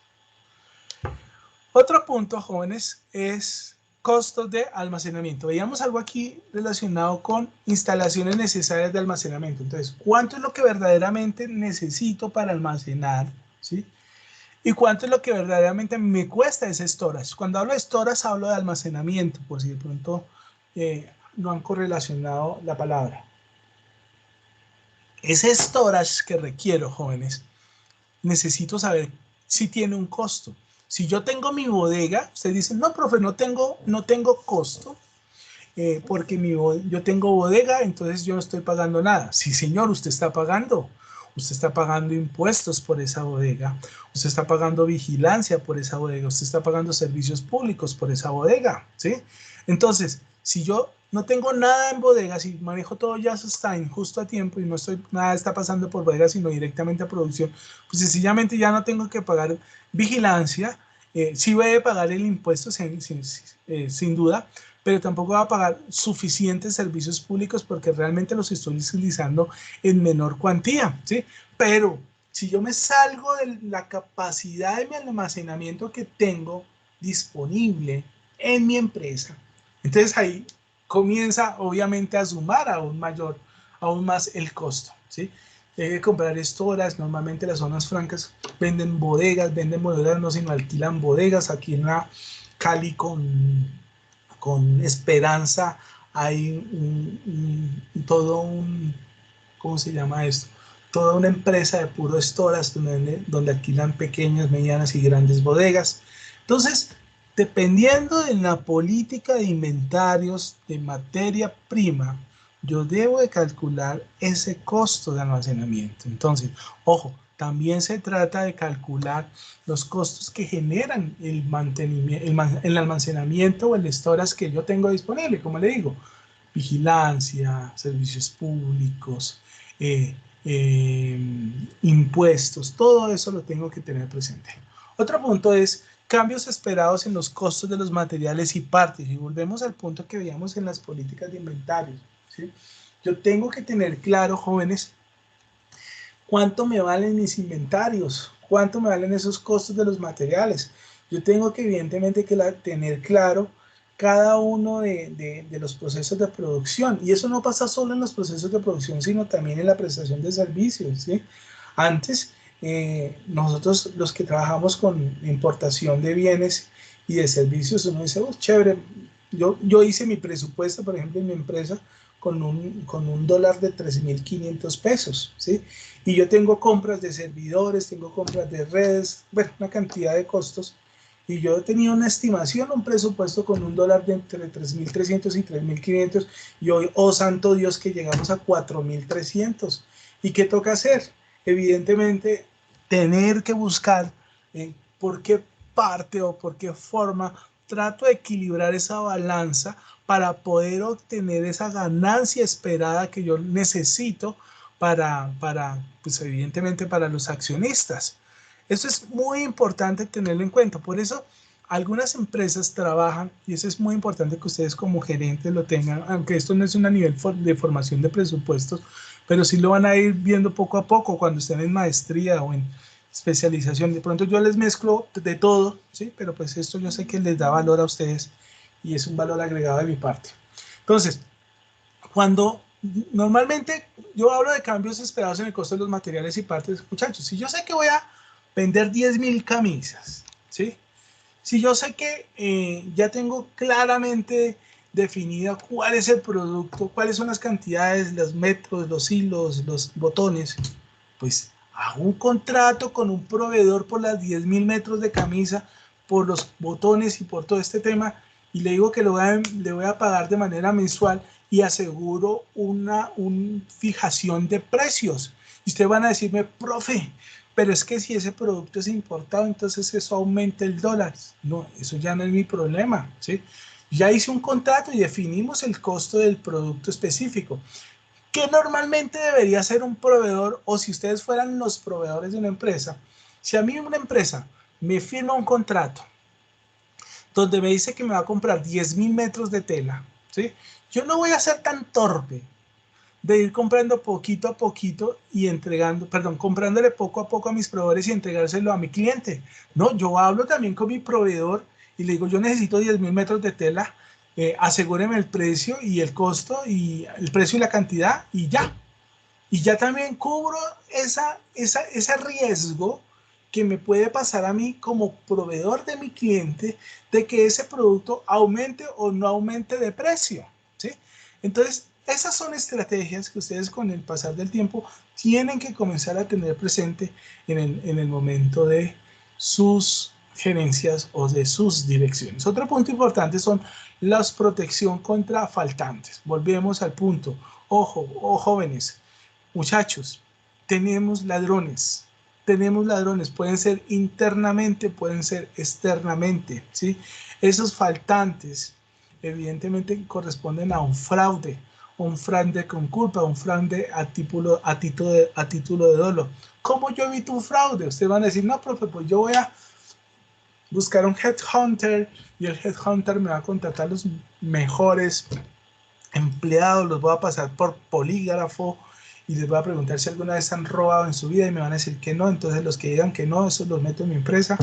Otro punto, jóvenes, es costos de almacenamiento. Veíamos algo aquí relacionado con instalaciones necesarias de almacenamiento. Entonces, ¿cuánto es lo que verdaderamente necesito para almacenar? ¿Sí? ¿Y cuánto es lo que verdaderamente me cuesta ese storage? Cuando hablo de storage, hablo de almacenamiento, por si de pronto no han correlacionado la palabra. Ese storage que requiero, jóvenes, necesito saber si tiene un costo. Si yo tengo mi bodega, ustedes dicen, no, profe, no tengo costo, porque yo tengo bodega, entonces yo no estoy pagando nada. Sí, señor, usted está pagando. Usted está pagando impuestos por esa bodega. Usted está pagando vigilancia por esa bodega. Usted está pagando servicios públicos por esa bodega, ¿sí? Entonces, Si yo no tengo nada en bodegas y manejo todo just in time justo a tiempo y no estoy, nada está pasando por bodegas, sino directamente a producción, pues sencillamente ya no tengo que pagar vigilancia. Sí voy a pagar el impuesto sin duda, pero tampoco voy a pagar suficientes servicios públicos porque realmente los estoy utilizando en menor cuantía, ¿sí? Pero si yo me salgo de la capacidad de mi almacenamiento que tengo disponible en mi empresa, entonces ahí comienza obviamente a sumar aún más el costo, ¿sí? Hay que comprar estoras. Normalmente las zonas francas venden bodegas no, sino alquilan bodegas. Aquí en la Cali con Esperanza hay ¿cómo se llama esto? Toda una empresa de puro estoras donde alquilan pequeñas, medianas y grandes bodegas. Entonces, dependiendo de la política de inventarios de materia prima, yo debo de calcular ese costo de almacenamiento. Entonces, ojo, también se trata de calcular los costos que generan el mantenimiento, el almacenamiento o el storage que yo tengo disponible, como le digo, vigilancia, servicios públicos, impuestos, todo eso lo tengo que tener presente. Otro punto es cambios esperados en los costos de los materiales y partes. Y volvemos al punto que veíamos en las políticas de inventarios, ¿sí? Yo tengo que tener claro, jóvenes, cuánto me valen mis inventarios, cuánto me valen esos costos de los materiales. Yo tengo que evidentemente tener claro cada uno de los procesos de producción. Y eso no pasa solo en los procesos de producción, sino también en la prestación de servicios, ¿sí? Antes, nosotros los que trabajamos con importación de bienes y de servicios, uno dice, oh, chévere, yo hice mi presupuesto, por ejemplo, en mi empresa, con un dólar de 3.500 pesos, ¿sí? Y yo tengo compras de servidores, tengo compras de redes, bueno, una cantidad de costos. Y yo tenía una estimación, un presupuesto con un dólar de entre 3.300 y 3.500. Y hoy, oh santo Dios, que llegamos a 4.300. ¿Y qué toca hacer? Evidentemente, tener que buscar por qué parte o por qué forma trato de equilibrar esa balanza para poder obtener esa ganancia esperada que yo necesito pues evidentemente para los accionistas. Eso es muy importante tenerlo en cuenta. Por eso algunas empresas trabajan, y eso es muy importante que ustedes como gerentes lo tengan, aunque esto no es un nivel de formación de presupuestos, pero sí lo van a ir viendo poco a poco cuando estén en maestría o en especialización. De pronto yo les mezclo de todo, ¿sí? Pero pues esto yo sé que les da valor a ustedes y es un valor agregado de mi parte. Entonces, cuando normalmente yo hablo de cambios esperados en el costo de los materiales y partes, muchachos, si yo sé que voy a vender 10.000 camisas, ¿sí? Si yo sé que ya tengo claramente definida cuál es el producto, cuáles son las cantidades, los metros, los hilos, los botones, pues hago un contrato con un proveedor por las 10.000 metros de camisa, por los botones y por todo este tema, y le digo que le voy a pagar de manera mensual y aseguro una fijación de precios. Y ustedes van a decirme, profe, pero es que si ese producto es importado, entonces eso aumenta el dólar. No, eso ya no es mi problema, ¿sí? Ya hice un contrato y definimos el costo del producto específico. ¿Qué normalmente debería ser un proveedor, o si ustedes fueran los proveedores de una empresa? Si a mí una empresa me firma un contrato donde me dice que me va a comprar 10.000 metros de tela, ¿sí? Yo no voy a ser tan torpe de ir comprando poquito a poquito y comprándole poco a poco a mis proveedores y entregárselo a mi cliente. No, yo hablo también con mi proveedor y le digo, yo necesito 10.000 metros de tela, asegúreme el precio y el costo y el precio y la cantidad y ya. Y ya también cubro ese riesgo que me puede pasar a mí como proveedor de mi cliente de que ese producto aumente o no aumente de precio, ¿sí? Entonces, esas son estrategias que ustedes con el pasar del tiempo tienen que comenzar a tener presente en el momento de sus gerencias o de sus direcciones. Otro punto importante son las protección contra faltantes. Volvemos al punto. Ojo, jóvenes, muchachos, tenemos ladrones, pueden ser internamente, pueden ser externamente, ¿sí? Esos faltantes evidentemente corresponden a un fraude con culpa, un fraude a título de dolo. ¿Cómo yo evito un fraude? Ustedes van a decir, no, profe, pues yo voy a buscar un headhunter y el headhunter me va a contratar los mejores empleados, los voy a pasar por polígrafo y les voy a preguntar si alguna vez han robado en su vida y me van a decir que no. Entonces los que digan que no, esos los meto en mi empresa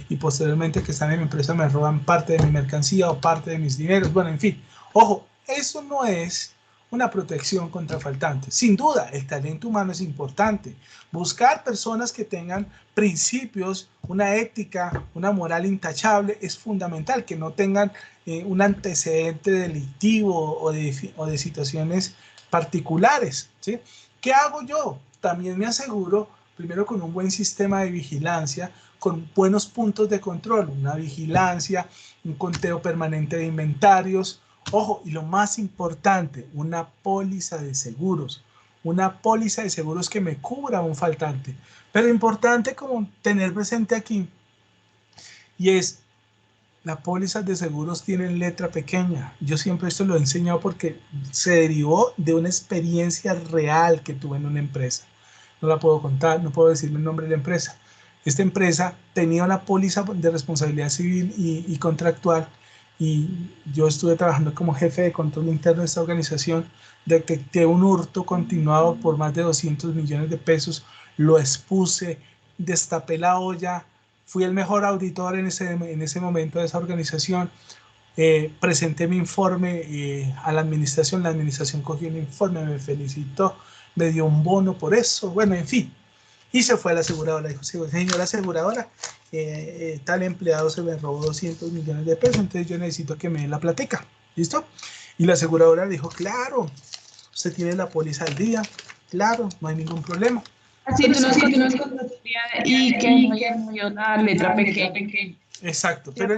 y posteriormente que están en mi empresa me roban parte de mi mercancía o parte de mis dineros. Bueno, en fin, ojo, eso no es una protección contra faltantes. Sin duda, el talento humano es importante. Buscar personas que tengan principios, una ética, una moral intachable es fundamental, que no tengan un antecedente delictivo o de situaciones particulares, ¿sí? ¿Qué hago yo? También me aseguro, primero con un buen sistema de vigilancia, con buenos puntos de control, una vigilancia, un conteo permanente de inventarios. Ojo, y lo más importante, una póliza de seguros. Una póliza de seguros que me cubra un faltante. Pero importante como tener presente aquí, y es, las pólizas de seguros tienen letra pequeña. Yo siempre esto lo he enseñado porque se derivó de una experiencia real que tuve en una empresa. No la puedo contar, no puedo decirle el nombre de la empresa. Esta empresa tenía una póliza de responsabilidad civil y contractual, y yo estuve trabajando como jefe de control interno de esta organización. Detecté un hurto continuado por más de 200 millones de pesos, lo expuse, destapé la olla, fui el mejor auditor en ese momento de esa organización, presenté mi informe a la administración cogió mi informe, me felicitó, me dio un bono por eso, bueno, en fin. Y se fue a la aseguradora, dijo, señora aseguradora, tal empleado se me robó 200 millones de pesos, entonces yo necesito que me dé la platica, ¿listo? Y la aseguradora dijo, claro, usted tiene la póliza al día, claro, no hay ningún problema. Así tú nos contaste y que no dio la letra pequeña. Exacto, pero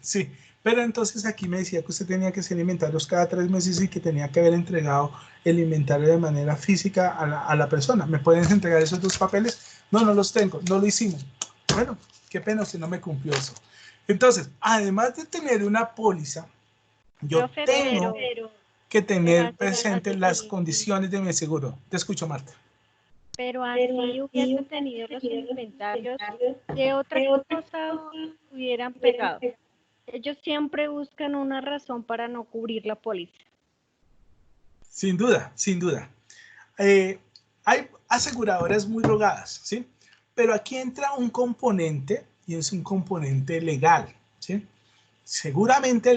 sí, pero entonces aquí me decía que usted tenía que hacer inventarios cada 3 meses y que tenía que haber entregado el inventario de manera física a la persona. ¿Me pueden entregar esos 2 papeles? No, no los tengo, no lo hicimos. Bueno, qué pena si no me cumplió eso. Entonces, además de tener una póliza, yo tengo que tener presentes las condiciones de mi seguro. Te escucho, Marta. Pero así hubiesen tenido los inventarios, ¿qué otra cosa hubieran pegado? Ellos siempre buscan una razón para no cubrir la póliza. Sin duda, sin duda. Hay aseguradoras muy rogadas, ¿sí? Pero aquí entra un componente y es un componente legal, ¿sí? Seguramente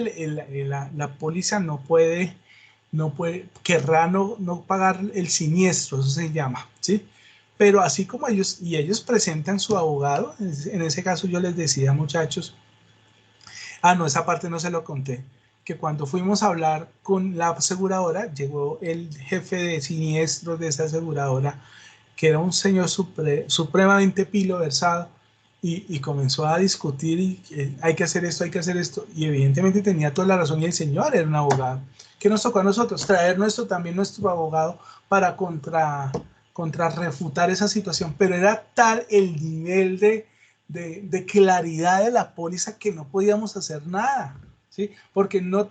la póliza no puede, querrá no pagar el siniestro, eso se llama, ¿sí? Pero así como ellos presentan su abogado, en ese caso yo les decía, muchachos, no, esa parte no se lo conté, que cuando fuimos a hablar con la aseguradora, llegó el jefe de siniestros de esa aseguradora, que era un señor supremamente pilo versado, y comenzó a discutir y hay que hacer esto, y evidentemente tenía toda la razón, y el señor era un abogado. ¿Qué nos tocó a nosotros? Traer también nuestro abogado para refutar esa situación, pero era tal el nivel de claridad de la póliza que no podíamos hacer nada, ¿sí? Porque no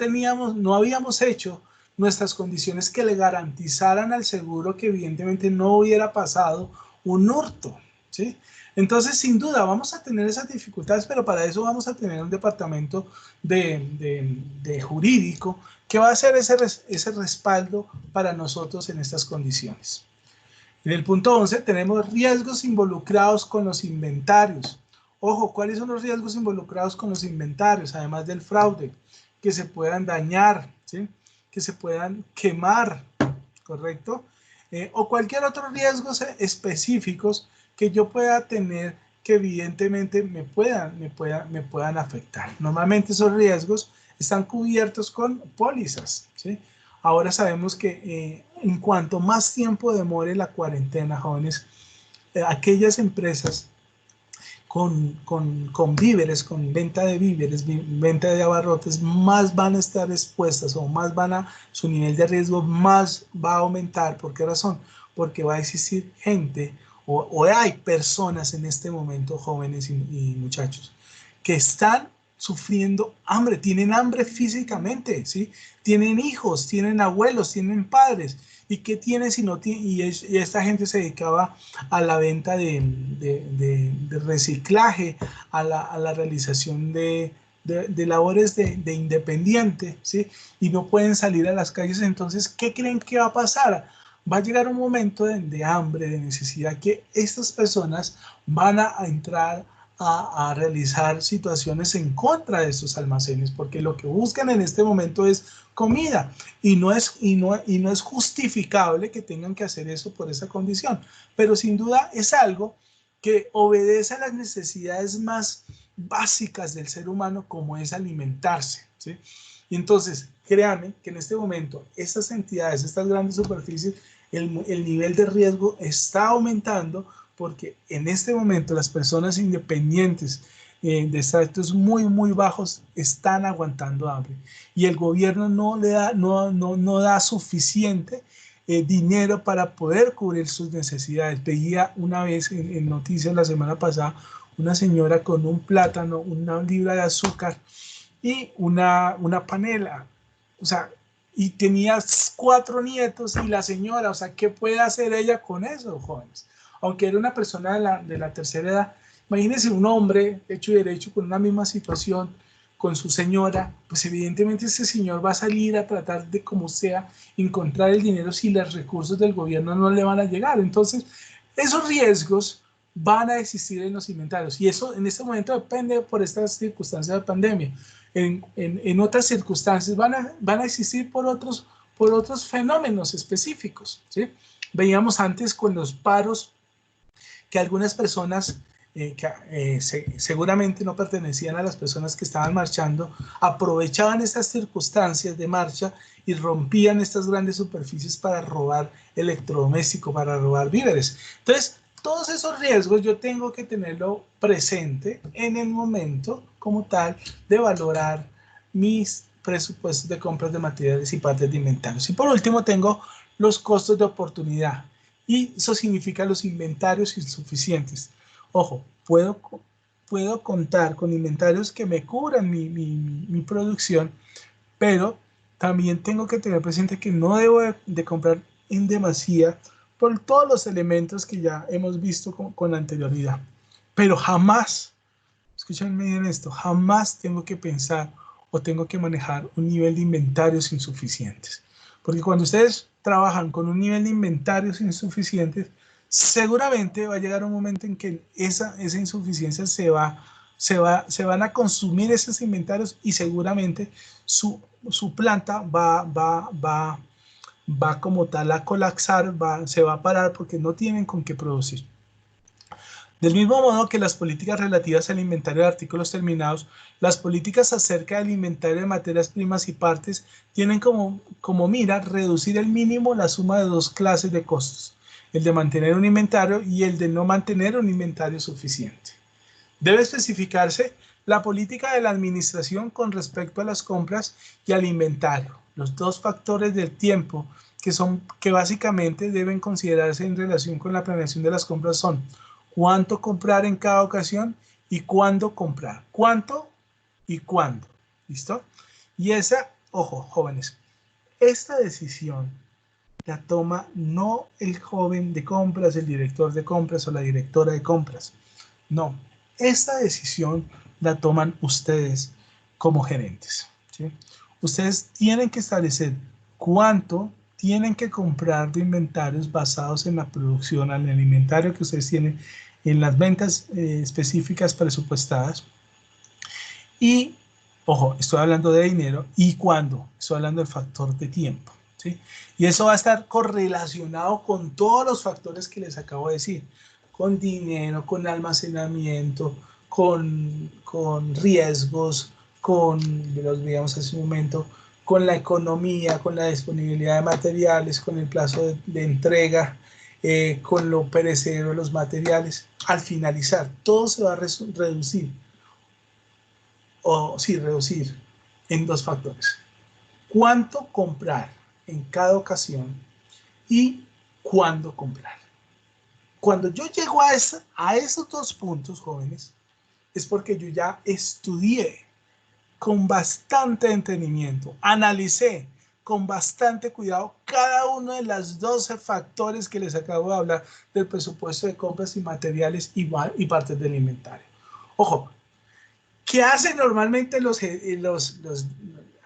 habíamos hecho nuestras condiciones que le garantizaran al seguro que evidentemente no hubiera pasado un hurto, ¿sí? Entonces, sin duda, vamos a tener esas dificultades, pero para eso vamos a tener un departamento de jurídico que va a hacer ese respaldo para nosotros en estas condiciones. En el punto 11 tenemos riesgos involucrados con los inventarios. Ojo, ¿cuáles son los riesgos involucrados con los inventarios? Además del fraude, que se puedan dañar, ¿sí? Que se puedan quemar, ¿correcto? O cualquier otro riesgo específicos que yo pueda tener que evidentemente me puedan afectar. Normalmente esos riesgos están cubiertos con pólizas, ¿sí? Ahora sabemos que en cuanto más tiempo demore la cuarentena, jóvenes, aquellas empresas con víveres, con venta de víveres, venta de abarrotes, más van a estar expuestas o más su nivel de riesgo más va a aumentar. ¿Por qué razón? Porque va a existir gente o hay personas en este momento, jóvenes y muchachos, que están sufriendo hambre, tienen hambre físicamente, ¿sí? Tienen hijos, tienen abuelos, tienen padres. ¿Y qué tiene si no tiene? Y esta gente se dedicaba a la venta de reciclaje, a la realización de labores de independiente, ¿sí? Y no pueden salir a las calles. Entonces, ¿qué creen que va a pasar? Va a llegar un momento de hambre, de necesidad, que estas personas van a entrar a realizar situaciones en contra de estos almacenes, porque lo que buscan en este momento es comida, y no es justificable que tengan que hacer eso por esa condición, pero sin duda es algo que obedece a las necesidades más básicas del ser humano, como es alimentarse, ¿sí? Y entonces, créanme que en este momento estas entidades, estas grandes superficies, el nivel de riesgo está aumentando, porque en este momento las personas independientes de estratos muy bajos están aguantando hambre, y el gobierno no da suficiente dinero para poder cubrir sus necesidades. Veía una vez en noticias la semana pasada una señora con un plátano, una libra de azúcar y una panela, o sea, y tenía 4 nietos, y la señora, o sea, ¿qué puede hacer ella con eso, jóvenes? Aunque era una persona de la tercera edad, imagínense un hombre hecho y derecho con una misma situación, con su señora, pues evidentemente ese señor va a salir a tratar de, como sea, encontrar el dinero si los recursos del gobierno no le van a llegar. Entonces, esos riesgos van a existir en los inventarios, y eso en este momento depende por estas circunstancias de pandemia. En otras circunstancias van a existir por otros fenómenos específicos, ¿sí? Veíamos antes con los paros que algunas personas seguramente no pertenecían a las personas que estaban marchando, aprovechaban estas circunstancias de marcha y rompían estas grandes superficies para robar electrodomésticos, para robar víveres. Entonces, todos esos riesgos yo tengo que tenerlo presente en el momento como tal de valorar mis presupuestos de compras de materiales y partes de inventarios. Y por último tengo los costos de oportunidad, y eso significa los inventarios insuficientes. Ojo, puedo contar con inventarios que me cubran mi producción, pero también tengo que tener presente que no debo de comprar en demasía por todos los elementos que ya hemos visto con anterioridad. Pero jamás, escúchenme bien esto, jamás tengo que pensar o tengo que manejar un nivel de inventarios insuficientes. Porque cuando ustedes trabajan con un nivel de inventarios insuficientes, seguramente va a llegar un momento en que esa insuficiencia se van a consumir esos inventarios, y seguramente su planta va como tal a colapsar, se va a parar porque no tienen con qué producir. Del mismo modo que las políticas relativas al inventario de artículos terminados, las políticas acerca del inventario de materias primas y partes tienen como mira reducir al mínimo la suma de 2 clases de costos: el de mantener un inventario y el de no mantener un inventario suficiente. Debe especificarse la política de la administración con respecto a las compras y al inventario. Los 2 factores del tiempo que básicamente deben considerarse en relación con la planeación de las compras son: cuánto comprar en cada ocasión y cuándo comprar. ¿Cuánto y cuándo? ¿Listo? Y ojo, jóvenes, esta decisión la toma no el joven de compras, el director de compras o la directora de compras. No, esta decisión la toman ustedes como gerentes, ¿sí? Ustedes tienen que establecer cuánto tienen que comprar de inventarios basados en la producción, en el inventario que ustedes tienen, en las ventas específicas presupuestadas. Y, ojo, estoy hablando de dinero. ¿Y cuándo? Estoy hablando del factor de tiempo, ¿sí? Y eso va a estar correlacionado con todos los factores que les acabo de decir: con dinero, con almacenamiento, con riesgos, los veíamos hace un momento, con la economía, con la disponibilidad de materiales, con el plazo de entrega, con lo perecedero de los materiales. Al finalizar, todo se va a reducir en 2 factores: cuánto comprar en cada ocasión y cuándo comprar. Cuando yo llego a esos 2 puntos, jóvenes, es porque yo ya estudié con bastante entendimiento, analicé con bastante cuidado cada uno de los 12 factores que les acabo de hablar del presupuesto de compras y materiales y partes del inventario. Ojo, ¿qué hacen normalmente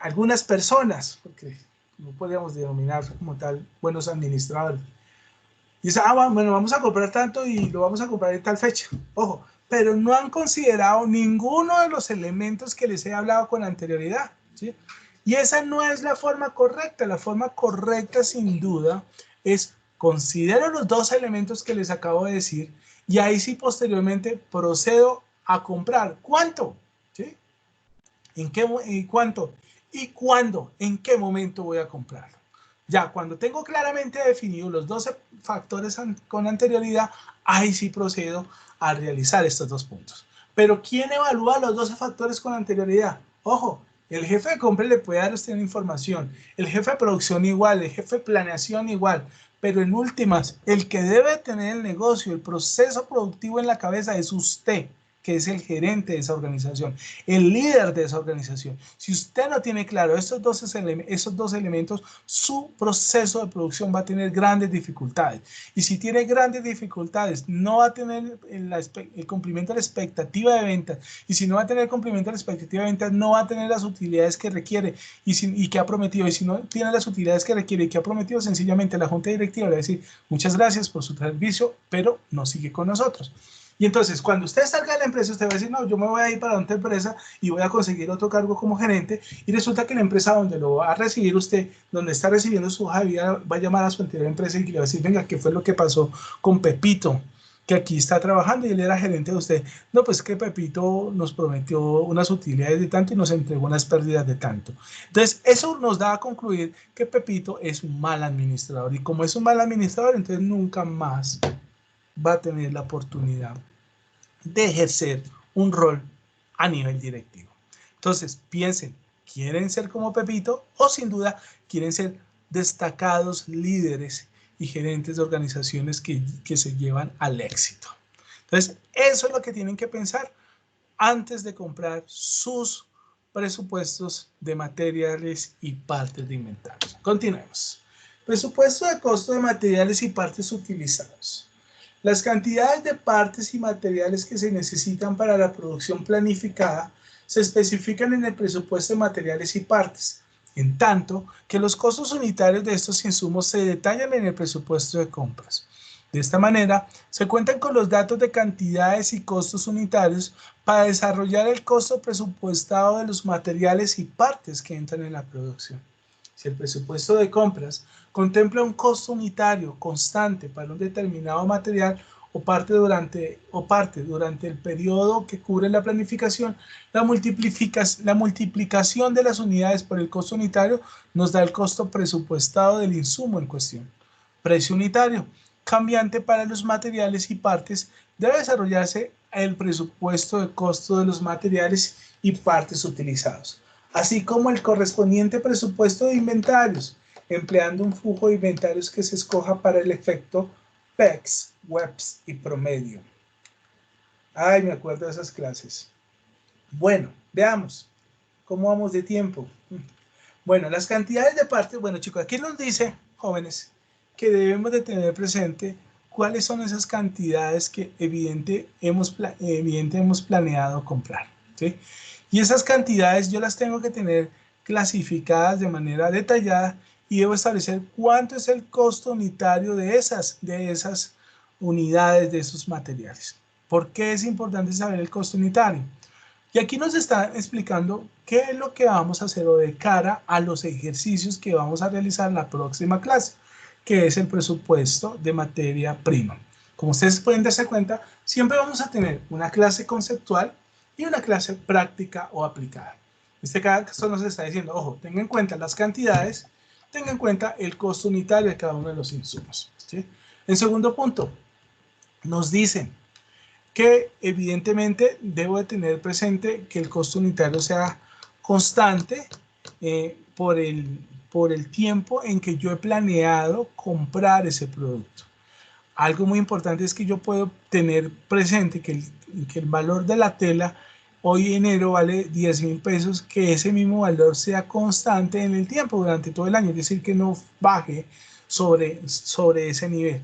algunas personas? Porque no podríamos denominar como tal buenos administradores. Dice, bueno, vamos a comprar tanto y lo vamos a comprar en tal fecha. Ojo, pero no han considerado ninguno de los elementos que les he hablado con anterioridad, ¿sí? Y esa no es la forma correcta. La forma correcta, sin duda, es considero los 2 elementos que les acabo de decir y ahí sí posteriormente procedo a comprar. ¿Cuánto? ¿Sí? ¿En qué, cuánto? ¿Y cuándo? ¿En qué momento voy a comprarlo? Ya, cuando tengo claramente definido los 12 factores con anterioridad, ahí sí procedo a realizar estos 2 puntos. Pero ¿quién evalúa los 12 factores con anterioridad? Ojo, el jefe de compra le puede dar a usted información, el jefe de producción igual, el jefe de planeación igual, pero en últimas, el que debe tener el negocio, el proceso productivo en la cabeza es usted, que es el gerente de esa organización, el líder de esa organización. Si usted no tiene claro esos dos elementos, su proceso de producción va a tener grandes dificultades. Y si tiene grandes dificultades, no va a tener el cumplimiento de la expectativa de ventas. Y si no va a tener el cumplimiento de la expectativa de ventas, no va a tener las utilidades que requiere y que ha prometido. Y si no tiene las utilidades que requiere y que ha prometido, sencillamente la junta directiva le va a decir muchas gracias por su servicio, pero no sigue con nosotros. Y entonces, cuando usted salga de la empresa, usted va a decir, no, yo me voy a ir para otra empresa y voy a conseguir otro cargo como gerente. Y resulta que la empresa donde lo va a recibir usted, donde está recibiendo su hoja de vida, va a llamar a su anterior empresa y le va a decir, venga, ¿qué fue lo que pasó con Pepito, que aquí está trabajando y él era gerente de usted? No, pues que Pepito nos prometió unas utilidades de tanto y nos entregó unas pérdidas de tanto. Entonces, eso nos da a concluir que Pepito es un mal administrador. Y como es un mal administrador, entonces nunca más va a tener la oportunidad de ejercer un rol a nivel directivo. Entonces, piensen, ¿quieren ser como Pepito o sin duda quieren ser destacados líderes y gerentes de organizaciones que se llevan al éxito? Entonces, eso es lo que tienen que pensar antes de comprar sus presupuestos de materiales y partes de inventario. Continuemos. Presupuesto de costo de materiales y partes utilizados. Las cantidades de partes y materiales que se necesitan para la producción planificada se especifican en el presupuesto de materiales y partes, en tanto que los costos unitarios de estos insumos se detallan en el presupuesto de compras. De esta manera, se cuentan con los datos de cantidades y costos unitarios para desarrollar el costo presupuestado de los materiales y partes que entran en la producción. Si el presupuesto de compras contempla un costo unitario constante para un determinado material o parte durante el periodo que cubre la planificación, la multiplicación de las unidades por el costo unitario nos da el costo presupuestado del insumo en cuestión. Precio unitario cambiante para los materiales y partes, debe desarrollarse el presupuesto de costo de los materiales y partes utilizados, así como el correspondiente presupuesto de inventarios, empleando un flujo de inventarios que se escoja para el efecto PEX, WEPS y promedio. Ay, me acuerdo de esas clases. Bueno, veamos cómo vamos de tiempo. Bueno, las cantidades de partes, bueno chicos, aquí nos dice, jóvenes, que debemos de tener presente cuáles son esas cantidades que evidente hemos planeado comprar, ¿sí? Y esas cantidades yo las tengo que tener clasificadas de manera detallada y debo establecer cuánto es el costo unitario de esas unidades, de esos materiales. ¿Por qué es importante saber el costo unitario? Y aquí nos está explicando qué es lo que vamos a hacer o de cara a los ejercicios que vamos a realizar en la próxima clase, que es el presupuesto de materia prima. Como ustedes pueden darse cuenta, siempre vamos a tener una clase conceptual y una clase práctica o aplicada. En este caso nos está diciendo, ojo, tenga en cuenta las cantidades, tenga en cuenta el costo unitario de cada uno de los insumos, ¿sí? En segundo punto, nos dicen que evidentemente debo de tener presente que el costo unitario sea constante por el tiempo en que yo he planeado comprar ese producto. Algo muy importante es que yo puedo tener presente que el valor de la tela hoy enero vale 10.000 pesos, que ese mismo valor sea constante en el tiempo durante todo el año, es decir, que no baje sobre ese nivel.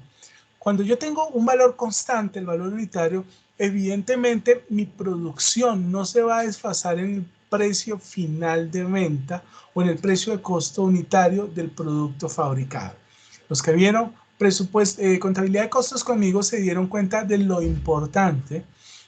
Cuando yo tengo un valor constante, el valor unitario, evidentemente mi producción no se va a desfasar en el precio final de venta o en el precio de costo unitario del producto fabricado. Los que vieron contabilidad de costos conmigo se dieron cuenta de lo importante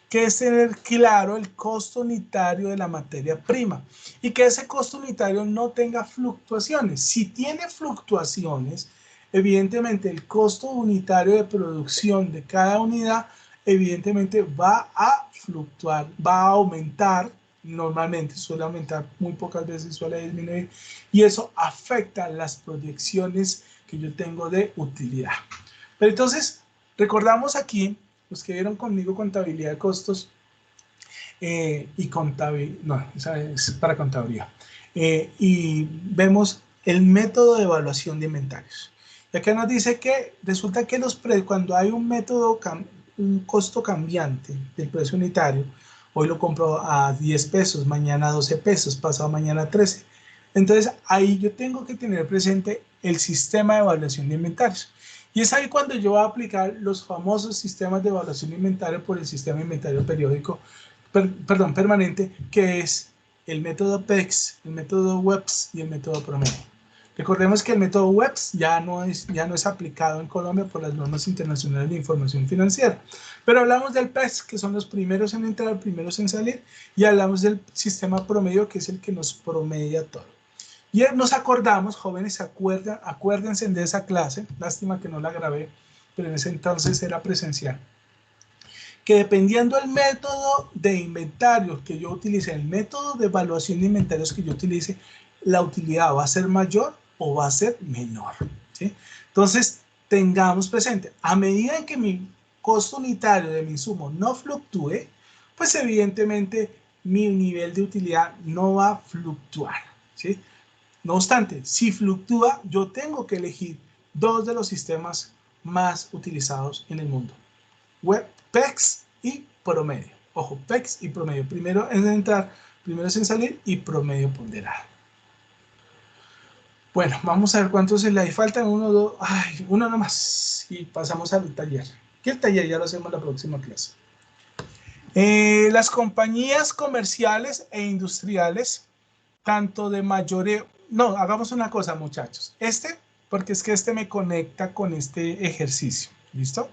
que es tener claro el costo unitario de la materia prima y que ese costo unitario no tenga fluctuaciones. Si tiene fluctuaciones, evidentemente el costo unitario de producción de cada unidad evidentemente va a fluctuar, va a aumentar, normalmente suele aumentar, muy pocas veces suele disminuir, y eso afecta las proyecciones que yo tengo de utilidad. Pero entonces, recordamos aquí, los que vieron conmigo contabilidad de costos y contabilidad, no, esa es para contabilidad, y vemos el método de evaluación de inventarios. Y acá nos dice que resulta que cuando hay un método, un costo cambiante del precio unitario, hoy lo compro a 10 pesos, mañana a 12 pesos, pasado mañana a 13. Entonces ahí yo tengo que tener presente el sistema de evaluación de inventarios. Y es ahí cuando yo voy a aplicar los famosos sistemas de evaluación de inventario por el sistema de inventario periódico, permanente, que es el método PEX, el método WEPS y el método promedio. Recordemos que el método WEPS ya no es aplicado en Colombia por las normas internacionales de información financiera. Pero hablamos del PEX, que son los primeros en entrar, primeros en salir, y hablamos del sistema promedio, que es el que nos promedia todo. Y nos acordamos, jóvenes, acuérdense de esa clase, lástima que no la grabé, pero en ese entonces era presencial, que dependiendo del método de inventarios que yo utilice, el método de evaluación de inventarios que yo utilice, la utilidad va a ser mayor o va a ser menor, ¿sí? Entonces, tengamos presente, a medida en que mi costo unitario de mi insumo no fluctúe, pues evidentemente mi nivel de utilidad no va a fluctuar, ¿sí? No obstante, si fluctúa, yo tengo que elegir dos de los sistemas más utilizados en el mundo: PEX y promedio. Ojo, PEX y promedio. Primero en entrar, primero es en salir y promedio ponderado. Bueno, vamos a ver cuántos le faltan. Uno nomás. Y pasamos al taller. Que el taller ya lo hacemos la próxima clase. Las compañías comerciales e industriales, tanto de mayoreo. No, hagamos una cosa, muchachos. Porque es que me conecta con este ejercicio. ¿Listo?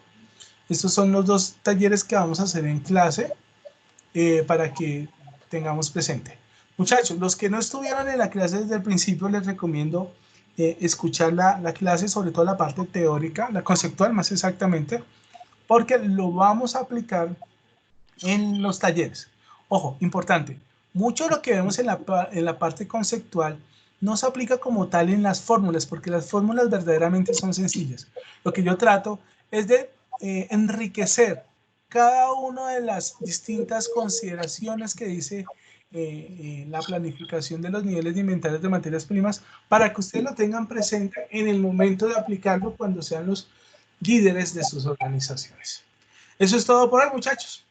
Estos son los dos talleres que vamos a hacer en clase para que tengamos presente. Muchachos, los que no estuvieron en la clase desde el principio, les recomiendo escuchar la clase, sobre todo la parte teórica, la conceptual más exactamente, porque lo vamos a aplicar en los talleres. Ojo, importante, mucho de lo que vemos en la parte conceptual no se aplica como tal en las fórmulas, porque las fórmulas verdaderamente son sencillas. Lo que yo trato es de enriquecer cada una de las distintas consideraciones que dice la planificación de los niveles de inventarios de materias primas, para que ustedes lo tengan presente en el momento de aplicarlo cuando sean los líderes de sus organizaciones. Eso es todo por hoy, muchachos.